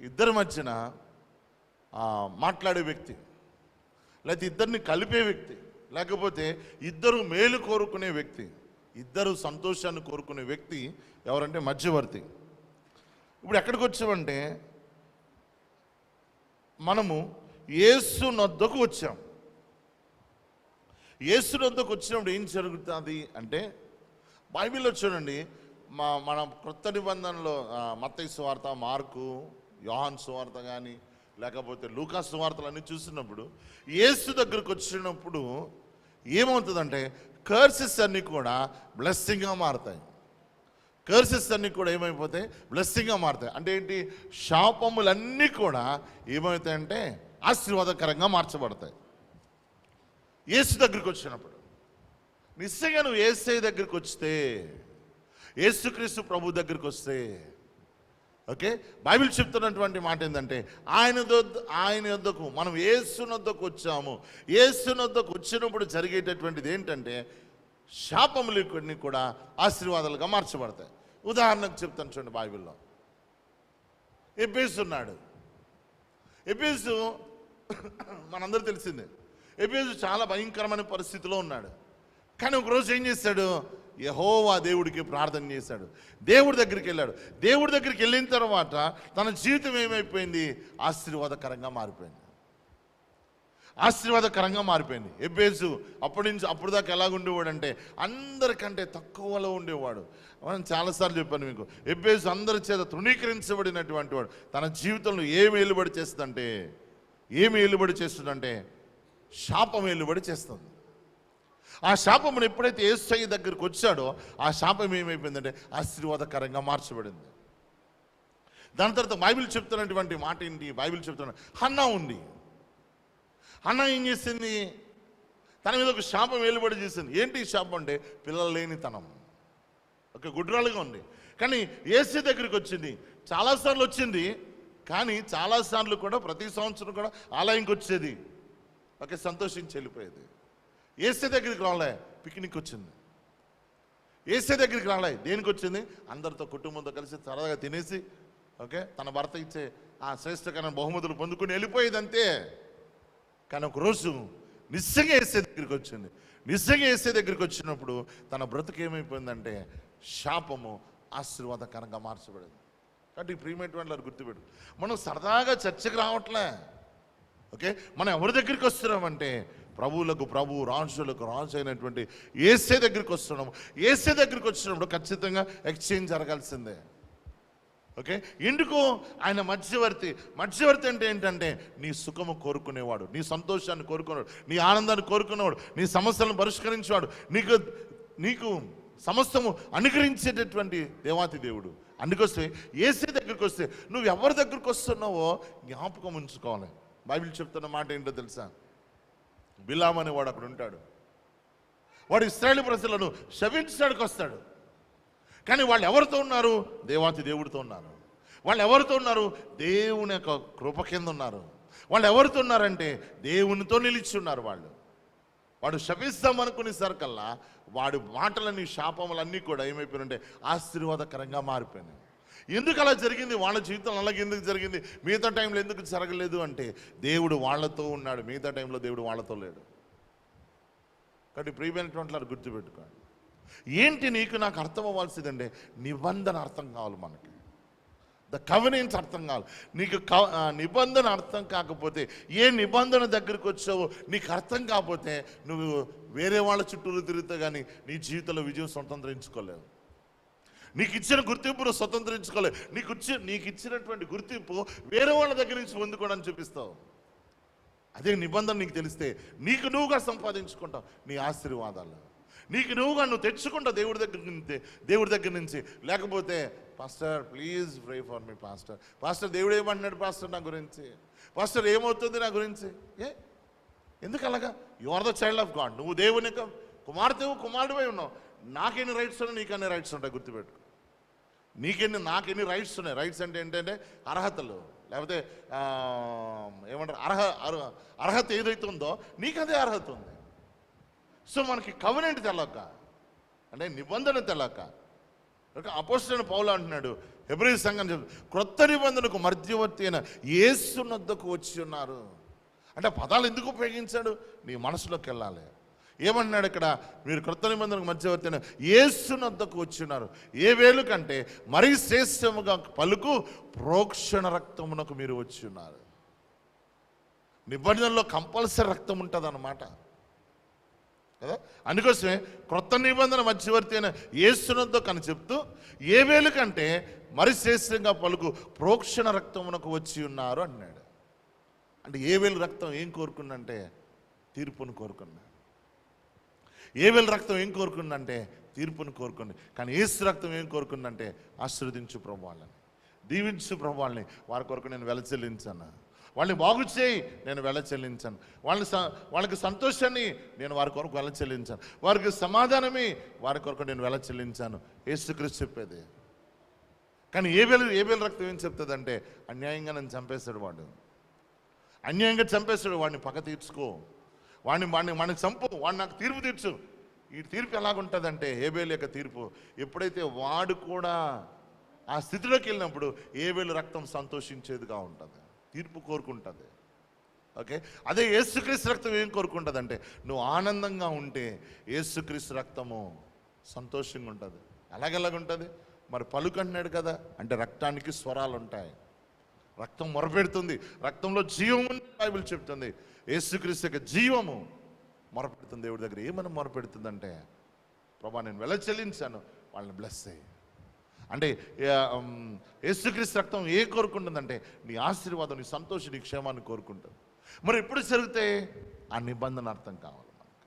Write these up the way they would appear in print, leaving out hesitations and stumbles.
ఇద్దరి మధ్యన మాట్లాడే వ్యక్తి, లేకపోతే ఇద్దరిని కలిపే వ్యక్తి, లేకపోతే ఇద్దరు మేలు కోరుకునే వ్యక్తి, ఇద్దరు సంతోషాన్ని కోరుకునే వ్యక్తి ఎవరంటే మధ్యవర్తి. ఇప్పుడు ఎక్కడికి వచ్చామంటే మనము యేసు నొద్దకు వచ్చాం. యేసు నొద్దకు వచ్చినప్పుడు ఏం జరుగుతుంది అంటే బైబిల్లో చూడండి, మన క్రొత్త నిబంధనలో మత్తయి సువార్త, మార్కు, యోహాను సువార్త కానీ లేకపోతే లూకా సువార్తలు అన్నీ చూసినప్పుడు యేసు దగ్గరకు వచ్చినప్పుడు ఏమవుతుందంటే కర్సెస్ అన్నీ కూడా బ్లెస్సింగ్గా మారుతాయి. కర్సెస్ అన్నీ కూడా ఏమైపోతాయి? బ్లెస్సింగ్గా మారుతాయి. అంటే ఏంటి? శాపములన్నీ కూడా ఏమవుతాయంటే ఆశీర్వాదకరంగా మార్చబడతాయి యేసు దగ్గరికి వచ్చినప్పుడు. నిశ్చయంగా నువ్వు యేసయ్య దగ్గరికి వస్తే, యేసుక్రీస్తు ప్రభు దగ్గరికి వస్తే, ఓకే, బైబిల్ చెప్తున్నటువంటి మాట ఏంటంటే ఆయన యొద్దకు మనం యేసునొద్దకు వచ్చాము. యేసునొద్దకు వచ్చినప్పుడు జరిగేటటువంటిది ఏంటంటే శాపములు కొన్ని కూడా ఆశీర్వాదాలుగా మార్చబడతాయి. ఉదాహరణకు చెప్తాను చూడండి, బైబిల్లో ఎబేసు ఉన్నాడు. ఎబేసు మనందరూ తెలిసిందే. ఎబేసు చాలా భయంకరమైన పరిస్థితిలో ఉన్నాడు. కానీ ఒకరోజు ఏం చేశాడు? యెహోవా దేవుడికి ప్రార్థన చేశాడు, దేవుడి దగ్గరికి వెళ్ళాడు. దేవుడి దగ్గరికి వెళ్ళిన తర్వాత తన జీవితం ఏమైపోయింది? ఆశీర్వాదకరంగా మారిపోయింది. ఆశీర్వాదకరంగా మారిపోయింది. ఎబ్బేసు అప్పుడు దాకా ఎలాగుండేవాడు అంటే అందరికంటే తక్కువలో ఉండేవాడు. మనం చాలాసార్లు చెప్పాను మీకు, ఎబ్బేసు అందరి చేత తృణీకరించబడినటువంటి వాడు. తన జీవితంలో ఏమి ఏలుబడి చేస్తుందంటే శాపం ఏలుబడి చేస్తుంది. ఆ శాపమును ఎప్పుడైతే యేసయ్య దగ్గరికి వచ్చాడో ఆ శాపం ఏమైపోయిందంటే ఆశీర్వాదకరంగా మార్చబడింది. దాని తర్వాత బైబిల్ చెప్తున్నటువంటి మాట ఏంటి? బైబిల్ చెప్తున్న హన్నా ఉంది. హన్నా ఏం చేసింది? తన మీద ఒక శాపం వెలువడి చేసింది. ఏంటి శాపం అంటే పిల్లలు లేనితనం. ఒక గుడ్రాలుగా ఉంది. కానీ యేసు దగ్గరికి వచ్చింది. చాలాసార్లు వచ్చింది, కానీ చాలాసార్లు కూడా ప్రతి సంవత్సరం కూడా ఆలయంకి వచ్చేది, ఓకే, సంతోషించి వెళ్ళిపోయేది. యేసు దగ్గరికి రాలే, పిక్నిక్ వచ్చింది. యేసు దగ్గరికి రాలే, దేనికి వచ్చింది? అందరితో కుటుంబంతో కలిసి సరదాగా తినేసి, ఓకే, తన భర్త ఇచ్చే ఆ శ్రేష్టకరమైన బహుమతులు పొందుకుని వెళ్ళిపోయేది అంతే. కానీ ఒకరోజు నిజంగా యేసు దగ్గరికి వచ్చింది. నిజంగా యేసు దగ్గరికి వచ్చినప్పుడు తన బ్రతుకు ఏమైపోయిందంటే శాపము ఆశీర్వాదకరంగా మార్చబడింది. కాబట్టి ప్రియమైనటువంటి వారు గుర్తుపెట్టు, మనం సరదాగా చర్చకు రావట్లే, ఓకే. మనం ఎవరి దగ్గరికి వస్తున్నామంటే ప్రభువులకు ప్రభు, రాజులకు రాజు అయినటువంటి యేసే దగ్గరికి వస్తున్నాము. యేసే దగ్గరికి వచ్చినప్పుడు ఖచ్చితంగా ఎక్స్చేంజ్ జరగాల్సిందే, ఓకే. ఎందుకు? ఆయన మధ్యవర్తి అంటే ఏంటంటే నీ సుఖము కోరుకునేవాడు, నీ సంతోషాన్ని కోరుకునేవాడు, నీ ఆనందాన్ని కోరుకునేవాడు, నీ సమస్యలను పరిష్కరించేవాడు, నీకు సమస్తము అనుగ్రహించేటటువంటి దేవాతి దేవుడు. అందుకొస్తే యేసే దగ్గరికి వస్తే నువ్వు ఎవరి దగ్గరికి వస్తున్నావో జ్ఞాపకం ఉంచుకోవాలి. బైబిల్ చెప్తున్న మాట ఏంటో తెలుసా? బిలాము అనేవాడు అక్కడ ఉంటాడు. వాడు ఇశ్రాయేలు ప్రజలను శపించడానికి వస్తాడు. కానీ వాళ్ళు ఎవరితో ఉన్నారు? దేవాతి దేవుడితో ఉన్నారు. వాళ్ళు ఎవరితో ఉన్నారు? దేవుని యొక్క కృప కింద ఉన్నారు. వాళ్ళు ఎవరితో ఉన్నారంటే దేవునితో నిలిచి ఉన్నారు. వాడు శపిస్తామనుకునేసరికల్లా వాడి మాటలన్నీ, శాపములన్నీ కూడా ఏమైపోయినంటే ఆశీర్వాదకరంగా మారిపోయినాయి. ఎందుకు అలా జరిగింది? వాళ్ళ జీవితంలో అలాగే ఎందుకు జరిగింది? మిగతా టైంలో ఎందుకు జరగలేదు అంటే దేవుడు వాళ్ళతో ఉన్నాడు, మిగతా టైంలో దేవుడు వాళ్ళతో లేడు. కాబట్టి ప్రియమైనటువంటి వారు గుర్తుపెట్టుకోండి. ఏంటి నీకు నాకు అర్థం అవ్వాల్సిందంటే నిబంధన అర్థం కావాలి. మనకి ద కవెనెంట్స్ అర్థం కావాలి. నీకు నిబంధన అర్థం కాకపోతే, ఏ నిబంధన దగ్గరికి వచ్చావో నీకు అర్థం కాకపోతే నువ్వు వేరే వాళ్ళ చుట్టూరు తిరిగితే కానీ నీ జీవితంలో విజయం స్వతంత్రించుకోలేవు. నీకు ఇచ్చిన గుర్తింపును స్వతంత్రించుకోలేదు. నీకు ఇచ్చినటువంటి గుర్తింపు వేరే వాళ్ళ దగ్గర నుంచి పొందుకోవడానికి చూపిస్తావు. అదే నిబంధన నీకు తెలిస్తే నీకు నువ్వుగా సంపాదించుకుంటావు నీ ఆశీర్వాదాలు. నీకు నువ్వు తెచ్చుకుంటావు దేవుడి దగ్గర నుంచి. లేకపోతే pastor please pray for me pastor దేవుడు ఏమంటున్నాడు పాస్టర్ నా గురించి, పాస్టర్ ఏమవుతుంది నా గురించి. ఎందుకు అలాగా? You are the child of God. నువ్వు దేవుని కుమారుడివై ఉన్నావు. నాకెన్ని రైట్స్ ఉన్నాయి, నీకన్నీ రైట్స్ ఉంటాయి. గుర్తుపెట్టుకో, నాకెన్ని రైట్స్ ఉన్నాయి. రైట్స్ అంటే ఏంటంటే అర్హతలు, లేకపోతే ఏమంటారు అర్హత ఏదైతే ఉందో నీకు అదే అర్హత ఉంది. సో మనకి కవెనెంట్ తెలక, అంటే నిబంధన తెలక అపోస్తలుడైన పౌలు అంటున్నాడు హెబ్రీ సంఘం క్రొత్త నిబంధనకు మధ్యవర్తి అయిన యేసు నొద్దకు వచ్చి ఉన్నారు. అంటే పదాలు ఎందుకు ఉపయోగించాడు? నీ మనసులోకి వెళ్ళాలి. ఏమన్నాడు ఇక్కడ? మీరు క్రొత్త నిబంధనకు మధ్యవర్తి అయిన యేసు నొద్దకు వచ్చి ఉన్నారు. ఏ వేలు కంటే మరీ శ్రేష్టముగా పలుకు ప్రోక్షణ రక్తమునకు మీరు వచ్చి ఉన్నారు. నిబంధనలో కంపల్సరీ రక్తం ఉంటుంది అన్నమాట కదా. అందుకోసమే క్రొత్త నిబంధన మధ్యవర్తి అయిన యేసునొద్దకు అని చెప్తూ ఏ వేలు కంటే మరి శ్రేష్టంగా పలుకు ప్రోక్షణ రక్తమునకు వచ్చి ఉన్నారు అన్నాడు. అంటే ఏ వేలు రక్తం ఏం కోరుకుందంటే తీర్పును కోరుకున్నా. ఏ వేలు రక్తం ఏం కోరుకుందంటే తీర్పును కోరుకుంది. కానీ యేసు రక్తం ఏం కోరుకుందంటే ఆశీర్వదించు ప్రభువాళ్ళని, దీవించు ప్రభువాళ్ళని, వారి కొరకు నేను వెల చెల్లించాను, వాళ్ళని బాగు చేయి నేను వెల చెల్లించాను, వాళ్ళకి సంతోషాన్ని నేను వారి కొరకు వెల చెల్లించాను, వారికి సమాధానమే వారి కొరకు నేను వెల చెల్లించాను. యేసుక్రీస్తు చెప్పేది. కానీ ఏ వేలు రక్తం ఏం చెప్తుందంటే అన్యాయంగా నన్ను చంపేశాడు వాడు, అన్యాయంగా చంపేశాడు, వాడిని పగ తీర్చుకో, వాడిని చంపు, వాడిని నాకు తీర్పు తీర్చు. ఈ తీర్పు ఎలాగుంటుందంటే హేబేలు యొక్క తీర్పు, ఎప్పుడైతే వాడు కూడా ఆ స్థితిలోకి వెళ్ళినప్పుడు హేబేలు రక్తం సంతోషించేదిగా ఉంటుంది, తీర్పు కోరుకుంటుంది. ఓకే, అదే యేసుక్రీస్తు రక్తం ఏం కోరుకుంటుంది? నువ్వు ఆనందంగా ఉంటే యేసుక్రీస్తు రక్తము సంతోషంగా ఉంటుంది. అలాగెలాగుంటుంది మరి? పలుకు అన్నాడు కదా, అంటే రక్తానికి స్వరాలు ఉంటాయి, రక్తం మొరపెడుతుంది, రక్తంలో జీవం ఉంది బైబిల్ చెప్తుంది. యేసుక్రీస్తు యొక్క జీవము మొరపెడుతుంది దేవుడి దగ్గర. ఏమని మొరపెడుతుందంటే ప్రభా నేను వెల చెల్లించాను, వాళ్ళని బ్లెస్ అయ్యి. అంటే యేసుక్రీస్తు రక్తం ఏ కోరుకుంటుందంటే నీ ఆశీర్వాదం, నీ సంతోషం, నీ క్షేమాన్ని కోరుకుంటుంది. మరి ఎప్పుడు జరిగితే ఆ నిబంధన అర్థం కావాలి మనకు,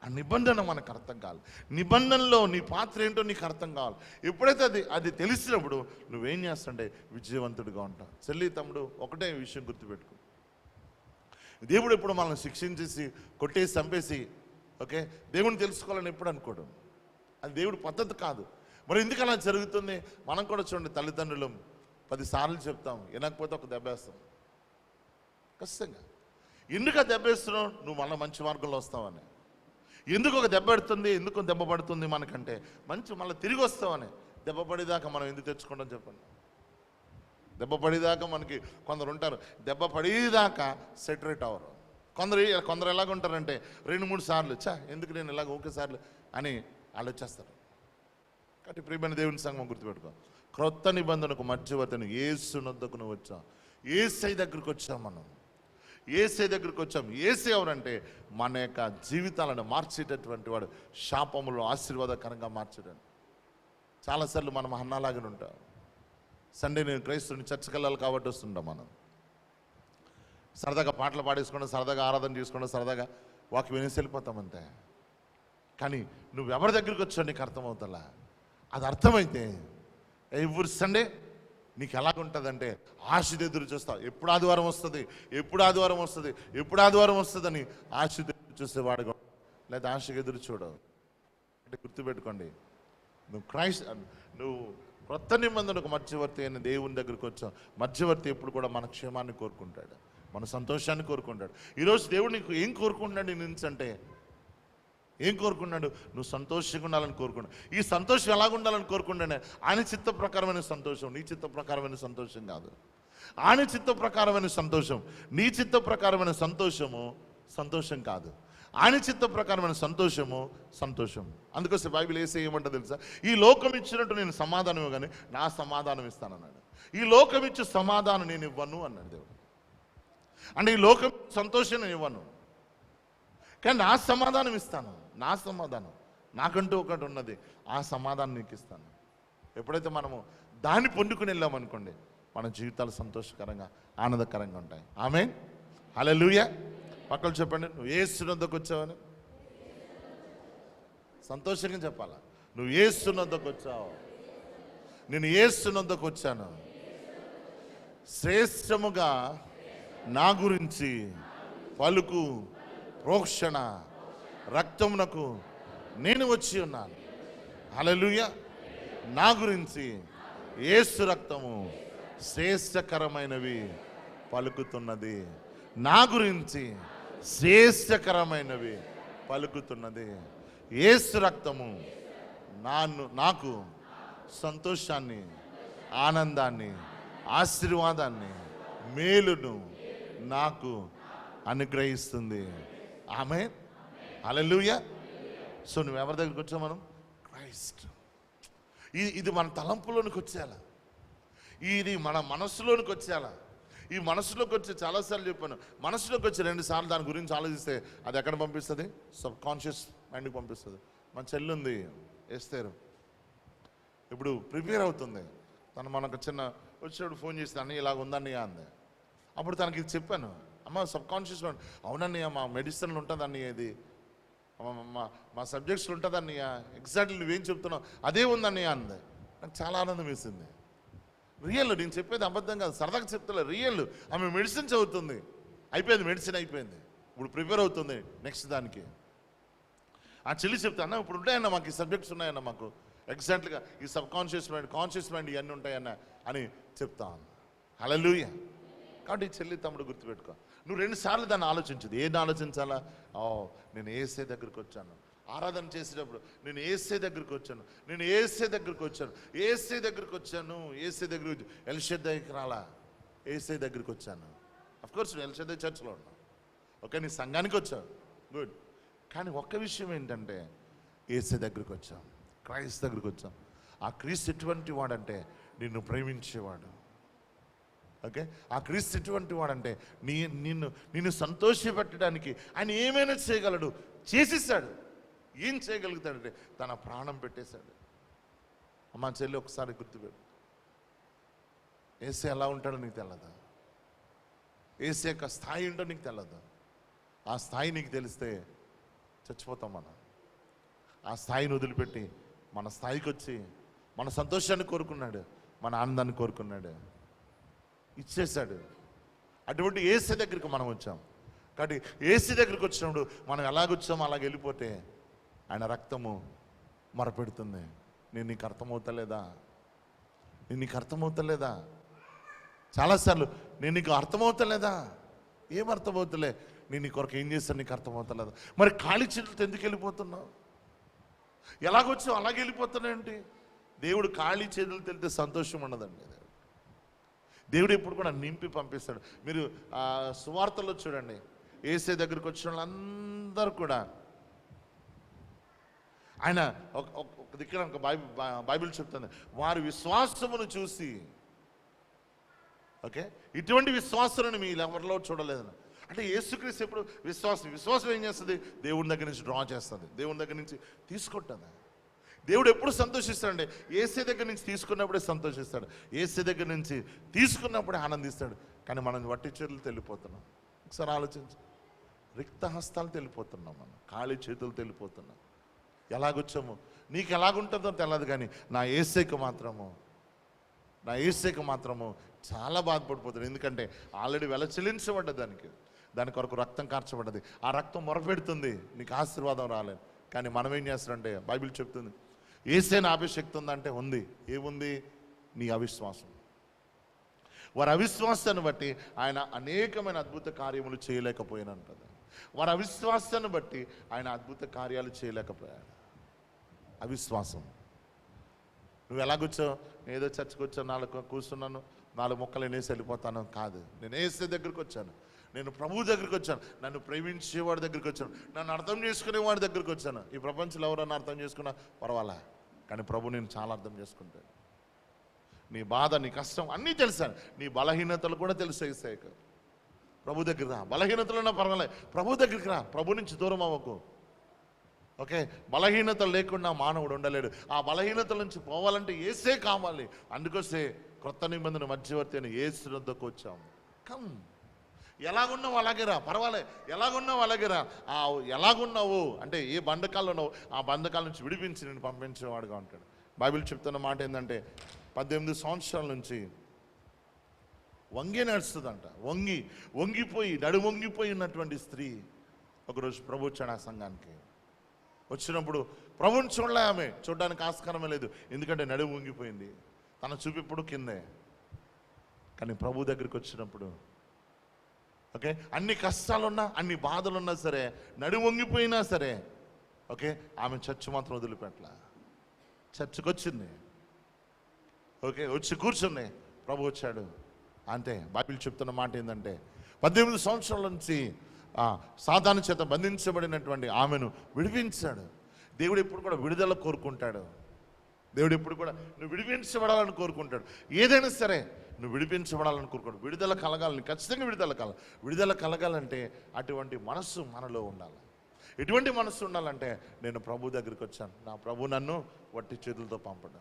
ఆ నిబంధన మనకు అర్థం కావాలి. నిబంధనలో నీ పాత్ర ఏంటో నీకు అర్థం కావాలి. ఎప్పుడైతే అది తెలిసినప్పుడు నువ్వేం చేస్తుంటే విజయవంతుడిగా ఉంటావు. చెల్లి తమ్ముడు, ఒకటే విషయం గుర్తుపెట్టుకో, దేవుడు ఎప్పుడు మనల్ని శిక్షించేసి కొట్టేసి చంపేసి ఓకే దేవుడిని తెలుసుకోవాలని ఎప్పుడు అనుకోడు. అది దేవుడి పద్ధతి కాదు. మరి ఎందుకు అలా జరుగుతుంది? మనం కూడా చూడండి, తల్లిదండ్రులు 10 సార్లు చెప్తాం, వినకపోతే ఒక దెబ్బ వేస్తాం ఖచ్చితంగా. ఎందుకు ఆ దెబ్బ వేస్తున్నావు? నువ్వు మళ్ళీ మంచి మార్గంలో వస్తావని. ఎందుకు ఒక దెబ్బ పడుతుంది, ఎందుకు దెబ్బ పడుతుంది మనకంటే మళ్ళీ తిరిగి వస్తామని. దెబ్బ పడేదాకా మనం ఎందుకు తెచ్చుకుంటాం చెప్పండి? దెబ్బ పడేదాకా మనకి కొందరు ఉంటారు, దెబ్బ పడేదాకా సెటరేట్ అవ్వరు. కొందరు ఎలాగుంటారంటే 2-3 సార్లు ఎందుకు నేను ఇలాగ ఒకేసార్లు అని ఆలోచిస్తారు. కాబట్టి ప్రియమైన దేవుని సంగమం గుర్తుపెట్టుకో, క్రొత్త నిబంధనకు మధ్యవర్తిని యేసు నొద్దకు నువ్వు వచ్చాం, యేసై దగ్గరికి వచ్చాం. మనం యేసై దగ్గరికి వచ్చాం. యేసై ఎవరంటే మన యొక్క జీవితాలను మార్చేటటువంటి వాడు, శాపములు ఆశీర్వాదకరంగా మార్చడం. చాలాసార్లు మనం అన్నలాగానే ఉంటాం. సండే నేను క్రైస్తవుని చర్చకి వెళ్ళాలి కాబట్టి వస్తుంటాం. మనం సరదాగా పాటలు పాడేసుకోండి, సరదాగా ఆరాధన చేసుకోండి, సరదాగా వాకి వినేసి వెళ్ళిపోతాం అంతే. కానీ నువ్వు ఎవరి దగ్గరికి వచ్చావు నీకు అర్థమవుతలా. అది అర్థమైతే ఎవ్రీ సండే నీకు ఎలాగుంటుందంటే ఆశ ఎదురు చూస్తావు. ఎప్పుడు ఆదివారం వస్తుంది, ఎప్పుడు ఆదివారం వస్తుంది, ఎప్పుడు ఆదివారం వస్తుందని ఆశ ఎదురు చూసేవాడుగా, లేదా ఆశకు ఎదురు చూడవు. అంటే గుర్తుపెట్టుకోండి, నువ్వు క్రొత్త నిబంధనకు మధ్యవర్తి అయిన దేవుని దగ్గరికి వచ్చావు. మధ్యవర్తి ఎప్పుడు కూడా మన క్షేమాన్ని కోరుకుంటాడు, మన సంతోషాన్ని కోరుకుంటాడు. ఈరోజు దేవుడు నీకు ఏం కోరుకుంటున్నాడు నీ నుంచి అంటే ఏం కోరుకున్నాడు? నువ్వు సంతోషంగా ఉండాలని కోరుకున్నాడు. ఈ సంతోషం ఎలాగుండాలని కోరుకున్నాడే? ఆయన చిత్త ప్రకారమైన సంతోషం, నీ చిత్త ప్రకారమైన సంతోషం కాదు. ఆయన చిత్త ప్రకారమైన సంతోషం, నీ చిత్త ప్రకారమైన సంతోషము సంతోషం కాదు. ఆయన చిత్త ప్రకారమైన సంతోషము సంతోషం. అందుకోసం బైబిల్ ఏసే ఏమంటో తెలుసా? ఈ లోకం ఇచ్చినట్టు నేను సమాధానం ఇవ్వగానే నా సమాధానం ఇస్తానన్నాడు. ఈ లోకం ఇచ్చే సమాధానం నేను ఇవ్వను అన్నాడు దేవుడు. అంటే ఈ లోకం సంతోషం నేను ఇవ్వను, కానీ నా సమాధానం ఇస్తాను. నా సమాధానం నాకంటూ ఒకటి ఉన్నది, ఆ సమాధానం నీకు ఇస్తాను. ఎప్పుడైతే మనము దాన్ని పొందుకుని వెళ్ళామనుకోండి, మన జీవితాలు సంతోషకరంగా ఆనందకరంగా ఉంటాయి. ఆమేన్, హల్లెలూయా. పక్కలు చెప్పండి, నువ్వు యేసు నొద్దకు వచ్చావని సంతోషంగా చెప్పాలా. నువ్వు యేసు నొద్దకు వచ్చావు, నేను యేసు నొద్దకు వచ్చాను. శ్రేష్టముగా నా గురించి పలుకు ప్రోక్షణ రక్తమునకు నేను వచ్చి ఉన్నాను. హల్లెలూయా. నా గురించి యేసు రక్తము శ్రేష్టకరమైనవి పలుకుతున్నది. నా గురించి శ్రేష్టకరమైనవి పలుకుతున్నది. యేసు రక్తము నాకు సంతోషాన్ని, ఆనందాన్ని, ఆశీర్వాదాన్ని, మేలును నాకు అనుగ్రహిస్తుంది. ఆమేన్, హల్లెలూయా. సో నువ్వు ఎవరి దగ్గరికి వచ్చావు? మనం క్రైస్ట్. ఇది మన తలంపులోనికి వచ్చేయాల, ఇది మన మనసులోనికి వచ్చేయాల. ఈ మనసులోకి వచ్చి చాలాసార్లు చెప్పాను, మనసులోకి వచ్చి 2 సార్లు దాని గురించి ఆలోచిస్తే అది ఎక్కడ పంపిస్తుంది? సబ్ కాన్షియస్ మైండ్కి పంపిస్తుంది. మన చెల్లి ఉంది ఎస్తేరు, ఇప్పుడు ప్రిపేర్ అవుతుంది. తను మనకు చిన్న వచ్చేప్పుడు ఫోన్ చేస్తే అన్నయ్య ఇలాగ ఉందన్నయ్య అంది. అప్పుడు తనకి ఇది చెప్పాను, అమ్మ సబ్ కాన్షియస్ మైండ్, అవునన్నయ్య మా మెడిసిన్లు ఉంటుంది అన్నయ్య, ఇది మా సబ్జెక్ట్స్లో ఉంటుంది అన్నయ్య, ఎగ్జాక్ట్లీ నువ్వేం చెప్తున్నావు అదే ఉందన్నయ్య అంది. నాకు చాలా ఆనందం వేసింది. రియల్, నేను చెప్పేది అబద్ధం కాదు, సరదాగా చెప్తా, రియల్. ఆమె మెడిసిన్ చదువుతుంది, అయిపోయింది, మెడిసిన్ అయిపోయింది, ఇప్పుడు ప్రిపేర్ అవుతుంది నెక్స్ట్ దానికి. ఆ చెల్లి చెప్తా, అన్న ఇప్పుడు ఉంటాయన్న మాకు ఈ సబ్జెక్ట్స్ ఉన్నాయన్న, మాకు ఎగ్జాక్ట్గా ఈ sub conscious mind, conscious mind ఇవన్నీ ఉంటాయన్న అని చెప్తా అన్న. హల్లెలూయా. కాబట్టి చెల్లి తమ్ముడు గుర్తుపెట్టుకో, నువ్వు 2 సార్లు దాన్ని ఆలోచించదు. ఏది ఆలోచించాలా? నేను యేసే దగ్గరికి వచ్చాను, ఆరాధన చేసేటప్పుడు నేను యేసే దగ్గరికి వచ్చాను, నేను యేసే దగ్గరికి వచ్చాను, యేసే దగ్గరికి వచ్చాను, యేసే దగ్గరికి ఎల్షద్దైకి రాలా, యేసే దగ్గరికి వచ్చాను. అఫ్కోర్స్ నువ్వు ఎల్షద్దై చర్చ్లో ఉన్నావు, ఓకే, నీ సంఘానికి వచ్చావు, గుడ్. కానీ ఒక్క విషయం ఏంటంటే యేసే దగ్గరికి వచ్చాం, క్రైస్ట్ దగ్గరికి వచ్చాం. ఆ క్రీస్తు ఎటువంటి వాడంటే నిన్ను ప్రేమించేవాడు. ఓకే, ఆ క్రీస్తు ఎటువంటి వాడంటే నిన్ను సంతోషపెట్టడానికి ఆయన ఏమైనా చేయగలడు, చేసేసాడు. ఏం చేయగలుగుతాడంటే తన ప్రాణం పెట్టేశాడు. అమ్మ చెల్లి ఒకసారి గుర్తుపెట్టు, యేసే ఎలా ఉంటాడో నీకు తెలదా? యేసే యొక్క స్థాయి ఉంటో నీకు తెలదా? ఆ స్థాయి నీకు తెలిస్తే చచ్చిపోతాం మనం. ఆ స్థాయిని వదిలిపెట్టి మన స్థాయికి వచ్చి మన సంతోషాన్ని కోరుకున్నాడు, మన ఆనందాన్ని కోరుకున్నాడు, ఇచ్చేశాడు. అటువంటి యేసే దగ్గరికి మనం వచ్చాం. కాబట్టి యేసే దగ్గరికి వచ్చినప్పుడు మనం ఎలాగొచ్చామో అలాగ వెళ్ళిపోతే ఆయన రక్తము మరపెడుతుంది. నేను నీకు అర్థమవుతలేదా? నేను నీకు అర్థమవుతలేదా? చాలాసార్లు నేను నీకు అర్థమవుతలేదా? ఏం అర్థమవుతలే? నేను నీ కొరకు ఏం చేస్తాను నీకు అర్థమవుతలేదా? మరి ఖాళీ చేతులతో ఎందుకు వెళ్ళిపోతున్నావు? ఎలాగొచ్చావు అలాగే వెళ్ళిపోతున్నాయండి. దేవుడు ఖాళీ చేతులు తెలితే సంతోషం ఉండదండి. దేవుడు ఎప్పుడు కూడా నింపి పంపిస్తాడు. మీరు సువార్తల్లో చూడండి, యేసే దగ్గరికి వచ్చిన వాళ్ళందరూ కూడా ఆయన ఒక దిక్కున ఒక బైబిల్ చెప్తుంది, వారి విశ్వాసమును చూసి, ఓకే, ఇటువంటి విశ్వాసాలను మీ ఎవరిలో చూడలేదని. అంటే యేసుక్రీస్తు ఎప్పుడు విశ్వాసం ఏం చేస్తుంది? దేవుడి దగ్గర నుంచి డ్రా చేస్తుంది, దేవుడి దగ్గర నుంచి తీసుకుంటుంది. దేవుడు ఎప్పుడు సంతోషిస్తాడంటే యేసే దగ్గర నుంచి తీసుకున్నప్పుడే సంతోషిస్తాడు, యేసే దగ్గర నుంచి తీసుకున్నప్పుడే ఆనందిస్తాడు. కానీ మనం వట్టి చేతులతో వెళ్ళిపోతున్నాం. ఒకసారి ఆలోచించు, రిక్త హస్తాలతో వెళ్ళిపోతున్నాం, మనం ఖాళీ చేతులతో వెళ్ళిపోతున్నాం. ఎలాగొచ్చాము? నీకు ఎలాగుంటుందో తెలియదు, కానీ నా యేసేకు మాత్రము చాలా బాధపడిపోతుంది. ఎందుకంటే ఆల్రెడీ వెల చెల్లించబడ్డది, దాని కొరకు రక్తం కార్చబడ్డది. ఆ రక్తం మొరపెడుతుంది, నీకు ఆశీర్వాదం రాలేదు. కానీ మనం ఏం చేస్తారంటే బైబిల్ చెప్తుంది, యేసేని ఆపే శక్తి ఉందంటే ఉంది. ఏముంది? నీ అవిశ్వాసం. వారి అవిశ్వాసాన్ని బట్టి ఆయన అనేకమైన అద్భుత కార్యములు చేయలేకపోయినంటది. వారి అవిశ్వాసాన్ని బట్టి ఆయన అద్భుత కార్యాలు చేయలేకపోయాడు. అవిశ్వాసం. నువ్వు ఎలాగొచ్చావు? ఏదో చర్చకు వచ్చావు, 4 కూర్చున్నాను, 4 మొక్కలు వినేసి వెళ్ళిపోతాను కాదు. నేను యేసే దగ్గరికి వచ్చాను, నేను ప్రభువు దగ్గరికి వచ్చాను, నన్ను ప్రేమించేవాడి దగ్గరికి వచ్చాను, నన్ను అర్థం చేసుకునేవాడి దగ్గరికి వచ్చాను. ఈ ప్రపంచంలో ఎవరన్నా అర్థం చేసుకున్నా పర్వాలా, కానీ ప్రభు నేను చాలా అర్థం చేసుకుంటాను. నీ బాధ, నీ కష్టం అన్నీ తెలుసాను, నీ బలహీనతలు కూడా తెలుసు. యేసయ్యకు ప్రభు దగ్గర రా. బలహీనతలున్నా పర్వాలేదు, ప్రభు దగ్గరికి రా. ప్రభు నుంచి దూరం అవ్వకు. ఓకే, బలహీనతలు లేకుండా మానవుడు ఉండలేడు. ఆ బలహీనతల నుంచి పోవాలంటే యేసే కావాలి. అందుకోసే క్రొత్త నిబంధన మధ్యవర్తి అని యేసు వద్దకు వచ్చాము. కమ్, ఎలాగున్నావు అలాగే రా, పర్వాలేదు, ఎలాగున్నావు అలాగే రా. ఎలాగున్నావు అంటే ఏ బంధకాలు ఉన్నావు ఆ బంధకాల నుంచి విడిపించి నేను పంపించేవాడుగా ఉంటాడు. బైబిల్ చెప్తున్న మాట ఏంటంటే 18 సంవత్సరాల నుంచి వంగి నడుస్తుందంట. వంగిపోయి నడుమొంగిపోయి ఉన్నటువంటి స్త్రీ ఒకరోజు ప్రభు వచ్చాడు ఆ సంఘానికి. వచ్చినప్పుడు ప్రభుని చూడలే, ఆమె చూడడానికి ఆస్కారమే లేదు, ఎందుకంటే నడుము వంగిపోయింది, తన చూపిప్పుడు కిందే. కానీ ప్రభు దగ్గరికి వచ్చినప్పుడు, ఓకే, అన్ని కష్టాలున్నా అన్ని బాధలున్నా సరే, నడుము వంగిపోయినా సరే, ఓకే, ఆమె చర్చ్ మాత్రం వదిలిపెట్టలా. చర్చకు వచ్చింది, ఓకే, వచ్చి కూర్చుంది. ప్రభు వచ్చాడు అంతే. బైబిల్ చెప్తున్న మాట ఏంటంటే 18 సంవత్సరాల నుంచి సాతాను చేత బంధించబడినటువంటి ఆమెను విడిపించాడు. దేవుడు ఎప్పుడు కూడా విడుదల కోరుకుంటాడు. దేవుడు ఎప్పుడు కూడా నువ్వు విడిపించబడాలని కోరుకుంటాడు. ఏదైనా సరే నువ్వు విడిపించబడాలని కోరుకుంటాడు. విడుదల కలగాలని, ఖచ్చితంగా విడుదల కలగాలంటే అటువంటి మనస్సు మనలో ఉండాలి. ఎటువంటి మనస్సు ఉండాలంటే, నేను ప్రభు దగ్గరికి వచ్చాను, నా ప్రభు నన్ను వట్టి చేతులతో పంపడు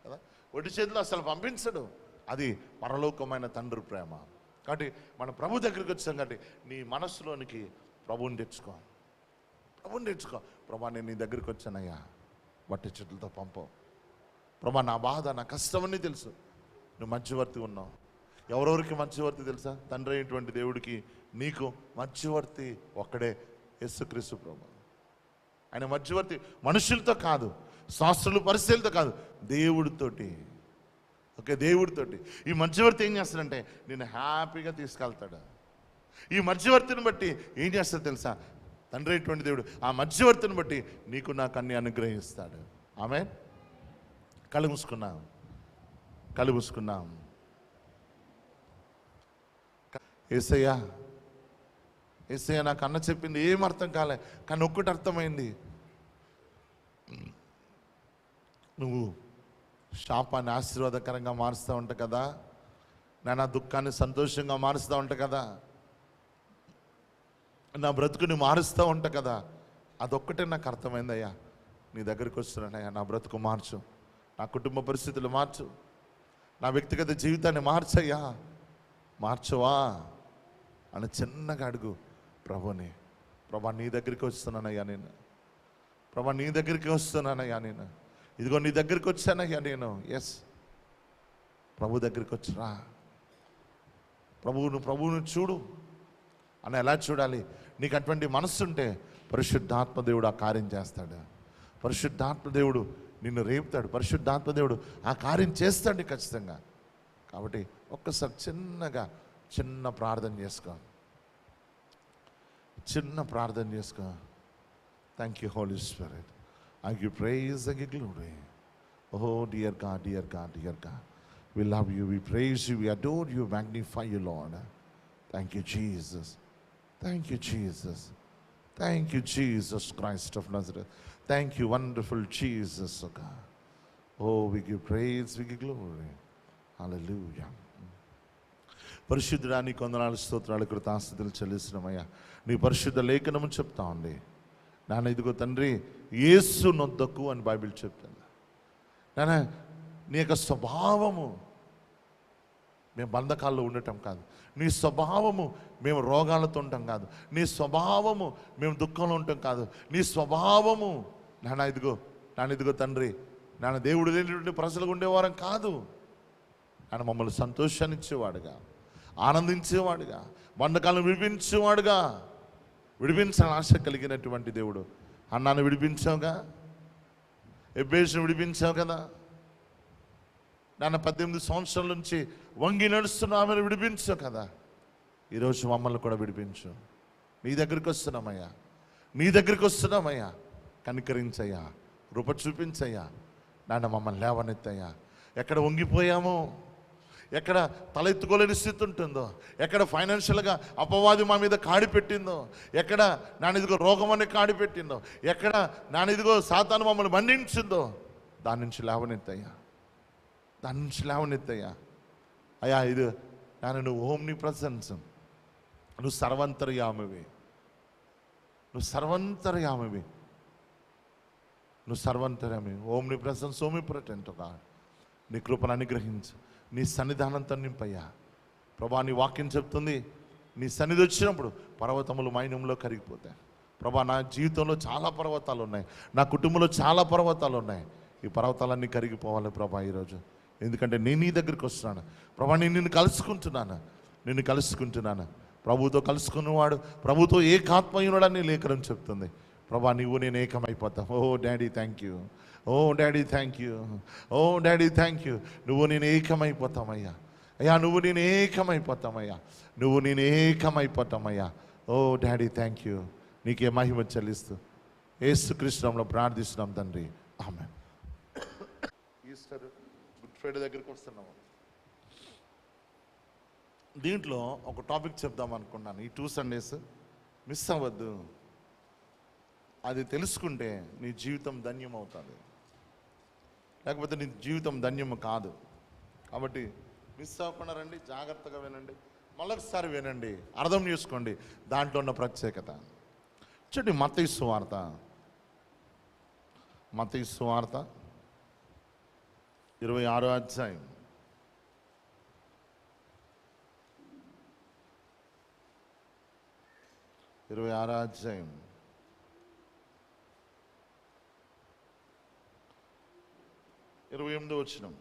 కదా. వట్టి చేతులు అసలు పంపించడు. అది పరలోకమైన తండ్రి ప్రేమ. కాబట్టి మన ప్రభు దగ్గరికి వచ్చాం కాబట్టి నీ మనస్సులోనికి ప్రభువుని తెచ్చుకో. ప్రభా, నేను నీ దగ్గరికి వచ్చానయ్యా, వట్టి చేతులతో పంపవు. ప్రభా, నా బాధ, నా కష్టం అన్నీ తెలుసు. నువ్వు మధ్యవర్తి ఉన్నావు. ఎవరెవరికి మధ్యవర్తి తెలుసా? తండ్రి అయినటువంటి దేవుడికి నీకు మధ్యవర్తి ఒక్కడే, యేసుక్రీస్తు ప్రభు. ఆయన మధ్యవర్తి మనుషులతో కాదు, శాస్త్రులు పరిశీలతో కాదు, దేవుడితోటి. ఓకే, దేవుడితోటి. ఈ మధ్యవర్తి ఏం చేస్తాడంటే నేను హ్యాపీగా తీసుకెళ్తాడు. ఈ మధ్యవర్తిని బట్టి ఏం చేస్తాడు తెలుసా? తండ్రి అయినటువంటి దేవుడు ఆ మధ్యవర్తిని బట్టి నీకు నాకు అన్ని అనుగ్రహిస్తాడు. ఆమేన్. కళ్ళు మూసుకున్నాం. యేసయ్యా నాకు అన్న చెప్పింది ఏం అర్థం కాలే, కానీ ఒక్కటి అర్థమైంది. నువ్వు శాపాన్ని ఆశీర్వాదకరంగా మారుస్తూ ఉంటా కదా, నా దుఃఖాన్ని సంతోషంగా మారుస్తూ ఉంటా కదా, నా బ్రతుకుని మారుస్తూ ఉంటా కదా. అదొక్కటే నాకు అర్థమైందయ్యా. నీ దగ్గరికి వస్తున్నానయ్యా, నా బ్రతుకు మార్చు, నా కుటుంబ పరిస్థితులు మార్చు, నా వ్యక్తిగత జీవితాన్ని మార్చయ్యా, మార్చవా అని చిన్నగా అడుగు ప్రభుని. ప్రభా, నీ దగ్గరికి వస్తున్నానయ్యా నేను. ప్రభా, నీ దగ్గరికి వస్తున్నానయ్యా నేను. ఇదిగో నీ దగ్గరికి వచ్చానయ్యా నేను. ఎస్, ప్రభు దగ్గరికి వచ్చిరా. ప్రభువును చూడు అని. ఎలా చూడాలి? నీకు అటువంటి మనస్సు ఉంటే పరిశుద్ధాత్మ దేవుడు ఆ కార్యం చేస్తాడు. పరిశుద్ధాత్మ దేవుడు నిన్ను రేపుతాడు. పరిశుద్ధాత్మ దేవుడు ఆ కార్యం చేస్తాడు ఖచ్చితంగా. కాబట్టి ఒక్కసారి చిన్న ప్రార్థన చేసుకో. Thank you Holy Spirit. I give praise and give glory. Oh dear God, we love you, we praise you, we adore you, magnify you, Lord. Thank you, Jesus. Thank you, Jesus Christ of Nazareth. Thank you, wonderful Jesus, oh God. Oh, we give praise, we give glory. Hallelujah. పరిశుద్ధుడా, నీ కొందనాలు, స్తోత్రాలు, కృతజ్ఞతలు చెల్లిస్తున్నామయ్యా. నీ పరిశుద్ధ లేఖనము చెప్తా ఉంది నాన్న. ఇదిగో తండ్రి, యేసు నొద్దకు అని బైబిల్ చెప్తుంది నాన్న. నీ యొక్క స్వభావము మేము బంధకాల్లో ఉండటం కాదు, నీ స్వభావము మేము రోగాలతో ఉంటాం కాదు, నీ స్వభావము మేము దుఃఖంలో ఉంటాం కాదు, నీ స్వభావము నాన్న ఇదిగో తండ్రి, నాన్న దేవుడు లేనిటువంటి ప్రజలుగా ఉండేవారం కాదు నాన్న. మమ్మల్ని సంతోషాన్ని ఇచ్చేవాడుగా, ఆనందించేవాడుగా, బంధకాలను విడిపించాలని ఆశ కలిగినటువంటి దేవుడు. అన్నాను విడిపించావుగా, ఎబ్బేసును విడిపించావు కదా నాన్న. 18 సంవత్సరాల నుంచి వంగి నడుస్తున్న ఆమెను విడిపించావు కదా. ఈరోజు మమ్మల్ని కూడా విడిపించు. నీ దగ్గరికి వస్తున్నామయ్యా. కనికరించయ్యా, రూప చూపించయ్యా నాన్న. మమ్మల్ని లేవనెత్తయ్యా. ఎక్కడ వంగిపోయామో, ఎక్కడ తలెత్తుకోలేని స్థితి ఉంటుందో, ఎక్కడ ఫైనాన్షియల్గా అపవాది మా మీద కాడి పెట్టిందో, ఎక్కడ నానిదిగో రోగం అనే కాడి పెట్టిందో, ఎక్కడ నానిదిగో సాతాను మమ్మల్ని బంధించిందో, దాని నుంచి లేవనెత్తయ్యా. అయ్యా, ఇది నాన్న నువ్వు ఓమ్ని ప్రజెన్స్, నువ్వు సర్వంతర్యామివి, ఓమ్ని ప్రజెన్స్, ఓమి ప్రటెంట్. నీ కృపను అనుగ్రహించు, నీ సన్నిధానంతో నింపయ్యా. ప్రభా, నీ వాక్యం చెప్తుంది, నీ సన్నిధి వచ్చినప్పుడు పర్వతములు మైనంలో కరిగిపోతాయి. ప్రభా, నా జీవితంలో చాలా పర్వతాలు ఉన్నాయి, నా కుటుంబంలో చాలా పర్వతాలు ఉన్నాయి. ఈ పర్వతాలన్నీ కరిగిపోవాలి ప్రభా ఈరోజు. ఎందుకంటే నేను నీ దగ్గరికి వస్తున్నాను ప్రభా. నేను నిన్ను కలుసుకుంటున్నాను. ప్రభుతో కలుసుకున్నవాడు ప్రభుతో ఏకాత్మయుడని లేఖనం చెప్తుంది. ప్రభా, నువ్వు నేను ఏకమైపోతాం. ఓ డాడీ థ్యాంక్ యూ, నువ్వు నేను ఏకమైపోతామయ్యా. నువ్వు నేను ఏకమైపోతామయ్యా. ఓ డాడీ థ్యాంక్ యూ. నీకే మహిమ చెల్లిస్తూ యేసుక్రీస్తు నామములో ప్రార్థిస్తున్నాం తండ్రి, ఆమేన్. ఈస్టర్, గుడ్ ఫ్రైడే దగ్గరికి వస్తున్నాము. దీంట్లో ఒక టాపిక్ చెప్దాం అనుకున్నాను. ఈ 2 సండేస్ మిస్ అవ్వద్దు. అది తెలుసుకుంటే నీ జీవితం ధన్యం అవుతుంది, లేకపోతే నీ జీవితం ధన్యం కాదు. కాబట్టి మిస్ అవ్వకుండా రండి, జాగ్రత్తగా వినండి, మళ్ళొకసారి వినండి, అర్థం చేసుకోండి దాంట్లో ఉన్న ప్రత్యేకత. చూడండి, మత్తయి సువార్త 26వ అధ్యాయం 26వ అధ్యాయం 28వ వచనం.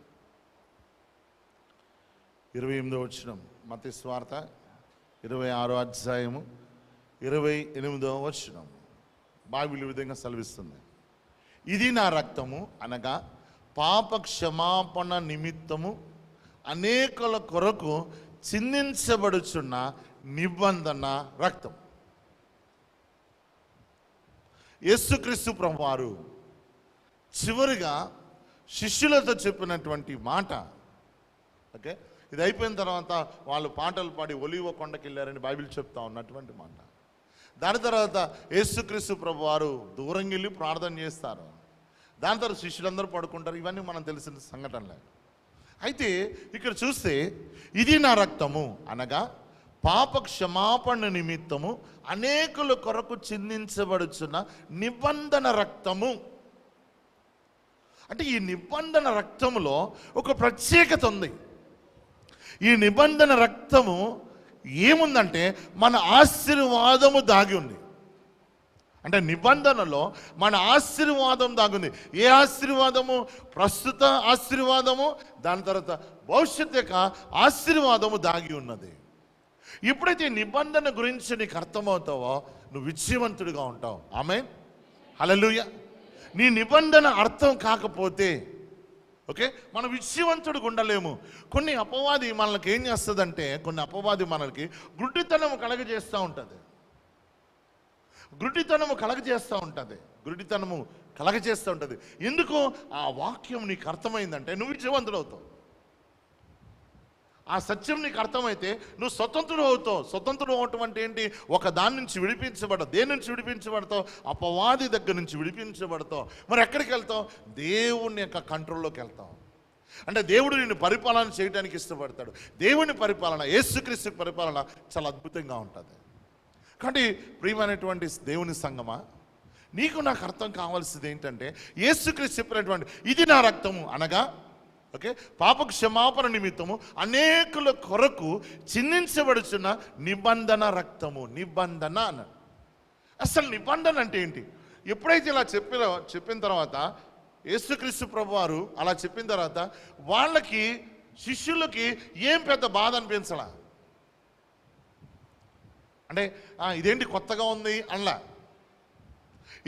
28వ వచనం, మత్తయి సువార్త 26వ అధ్యాయము 28వ వచనం. బైబిల్ ఈ విధంగా సెలవిస్తుంది: ఇది నా రక్తము అనగా పాప క్షమాపణ నిమిత్తము అనేకుల కొరకు చిందించబడుచున్న నిబంధన రక్తం. యేసుక్రీస్తు ప్రభువారు చివరిగా శిష్యులతో చెప్పినటువంటి మాట. ఓకే, ఇది అయిపోయిన తర్వాత వాళ్ళు పాటలు పాడి ఒలీవ కొండకి వెళ్ళారని బైబిల్ చెప్తా ఉన్నటువంటి మాట. దాని తర్వాత యేసుక్రీస్తు ప్రభువారు దూరంగా వెళ్ళి ప్రార్థన చేస్తారు. దాని తర్వాత శిష్యులందరూ పడుకుంటారు. ఇవన్నీ మనం తెలిసిన సంఘటనలే. అయితే ఇక్కడ చూస్తే ఇది నా రక్తము అనగా పాప క్షమాపణ నిమిత్తము అనేకుల కొరకు చిందించబడుచున్న నిబంధన రక్తము. అంటే ఈ నిబంధన రక్తములో ఒక ప్రత్యేకత ఉంది. ఈ నిబంధన రక్తము ఏముందంటే మన ఆశీర్వాదము దాగి ఉంది. అంటే నిబంధనలో మన ఆశీర్వాదం దాగుంది. ఏ ఆశీర్వాదము? ప్రస్తుత ఆశీర్వాదము, దాని తర్వాత భవిష్యత్ యొక్క ఆశీర్వాదము దాగి ఉన్నది. ఎప్పుడైతే నిబంధన గురించి నీకు అర్థమవుతావో నువ్వు విజయవంతుడిగా ఉంటావు. ఆమేన్, హల్లెలూయా. నీ నిబంధన అర్థం కాకపోతే ఓకే మనం విజయవంతుడిగా ఉండలేము. కొన్ని అపవాది మనకి ఏం చేస్తుందంటే, కొన్ని అపవాది మనకి గుడ్డితనము కలగజేస్తూ ఉంటుంది. గుడ్డితనము కలగజేస్తూ ఉంటుంది. ఎందుకు? ఆ వాక్యం నీకు అర్థమైందంటే నువ్వు విజయవంతుడు అవుతావు. ఆ సత్యం నీకు అర్థమైతే నువ్వు స్వతంత్రుడు అవుతావు. స్వతంత్రుడు అవటం అంటే ఏంటి? ఒక దాని నుంచి విడిపించబడతావు. దేని నుంచి విడిపించబడతావు? అపవాది దగ్గర నుంచి విడిపించబడతావు. మరి ఎక్కడికి వెళ్తావు? దేవుని యొక్క కంట్రోల్లోకి వెళ్తావు. అంటే దేవుడు నిన్ను పరిపాలన చేయడానికి ఇష్టపడతాడు. దేవుని పరిపాలన, యేసుక్రీస్తు పరిపాలన చాలా అద్భుతంగా ఉంటుంది. కాబట్టి ప్రియమైనటువంటి దేవుని సంగమా, నీకు నాకు అర్థం కావాల్సింది ఏంటంటే, యేసుక్రీస్తు చెప్పినటువంటి ఇది నా రక్తము అనగా ఓకే పాప క్షమాపణ నిమిత్తము అనేకుల కొరకు చిందించబడుచున్న నిబంధన రక్తము. నిబంధన అన్నాడు. అసలు నిబంధన అంటే ఏంటి? ఎప్పుడైతే ఇలా చెప్పిన తర్వాత యేసుక్రీస్తు ప్రభువారు అలా చెప్పిన తర్వాత వాళ్ళకి, శిష్యులకి ఏం పెద్ద బాధ అనిపించలా. అంటే ఇదేంటి కొత్తగా ఉంది అనలా,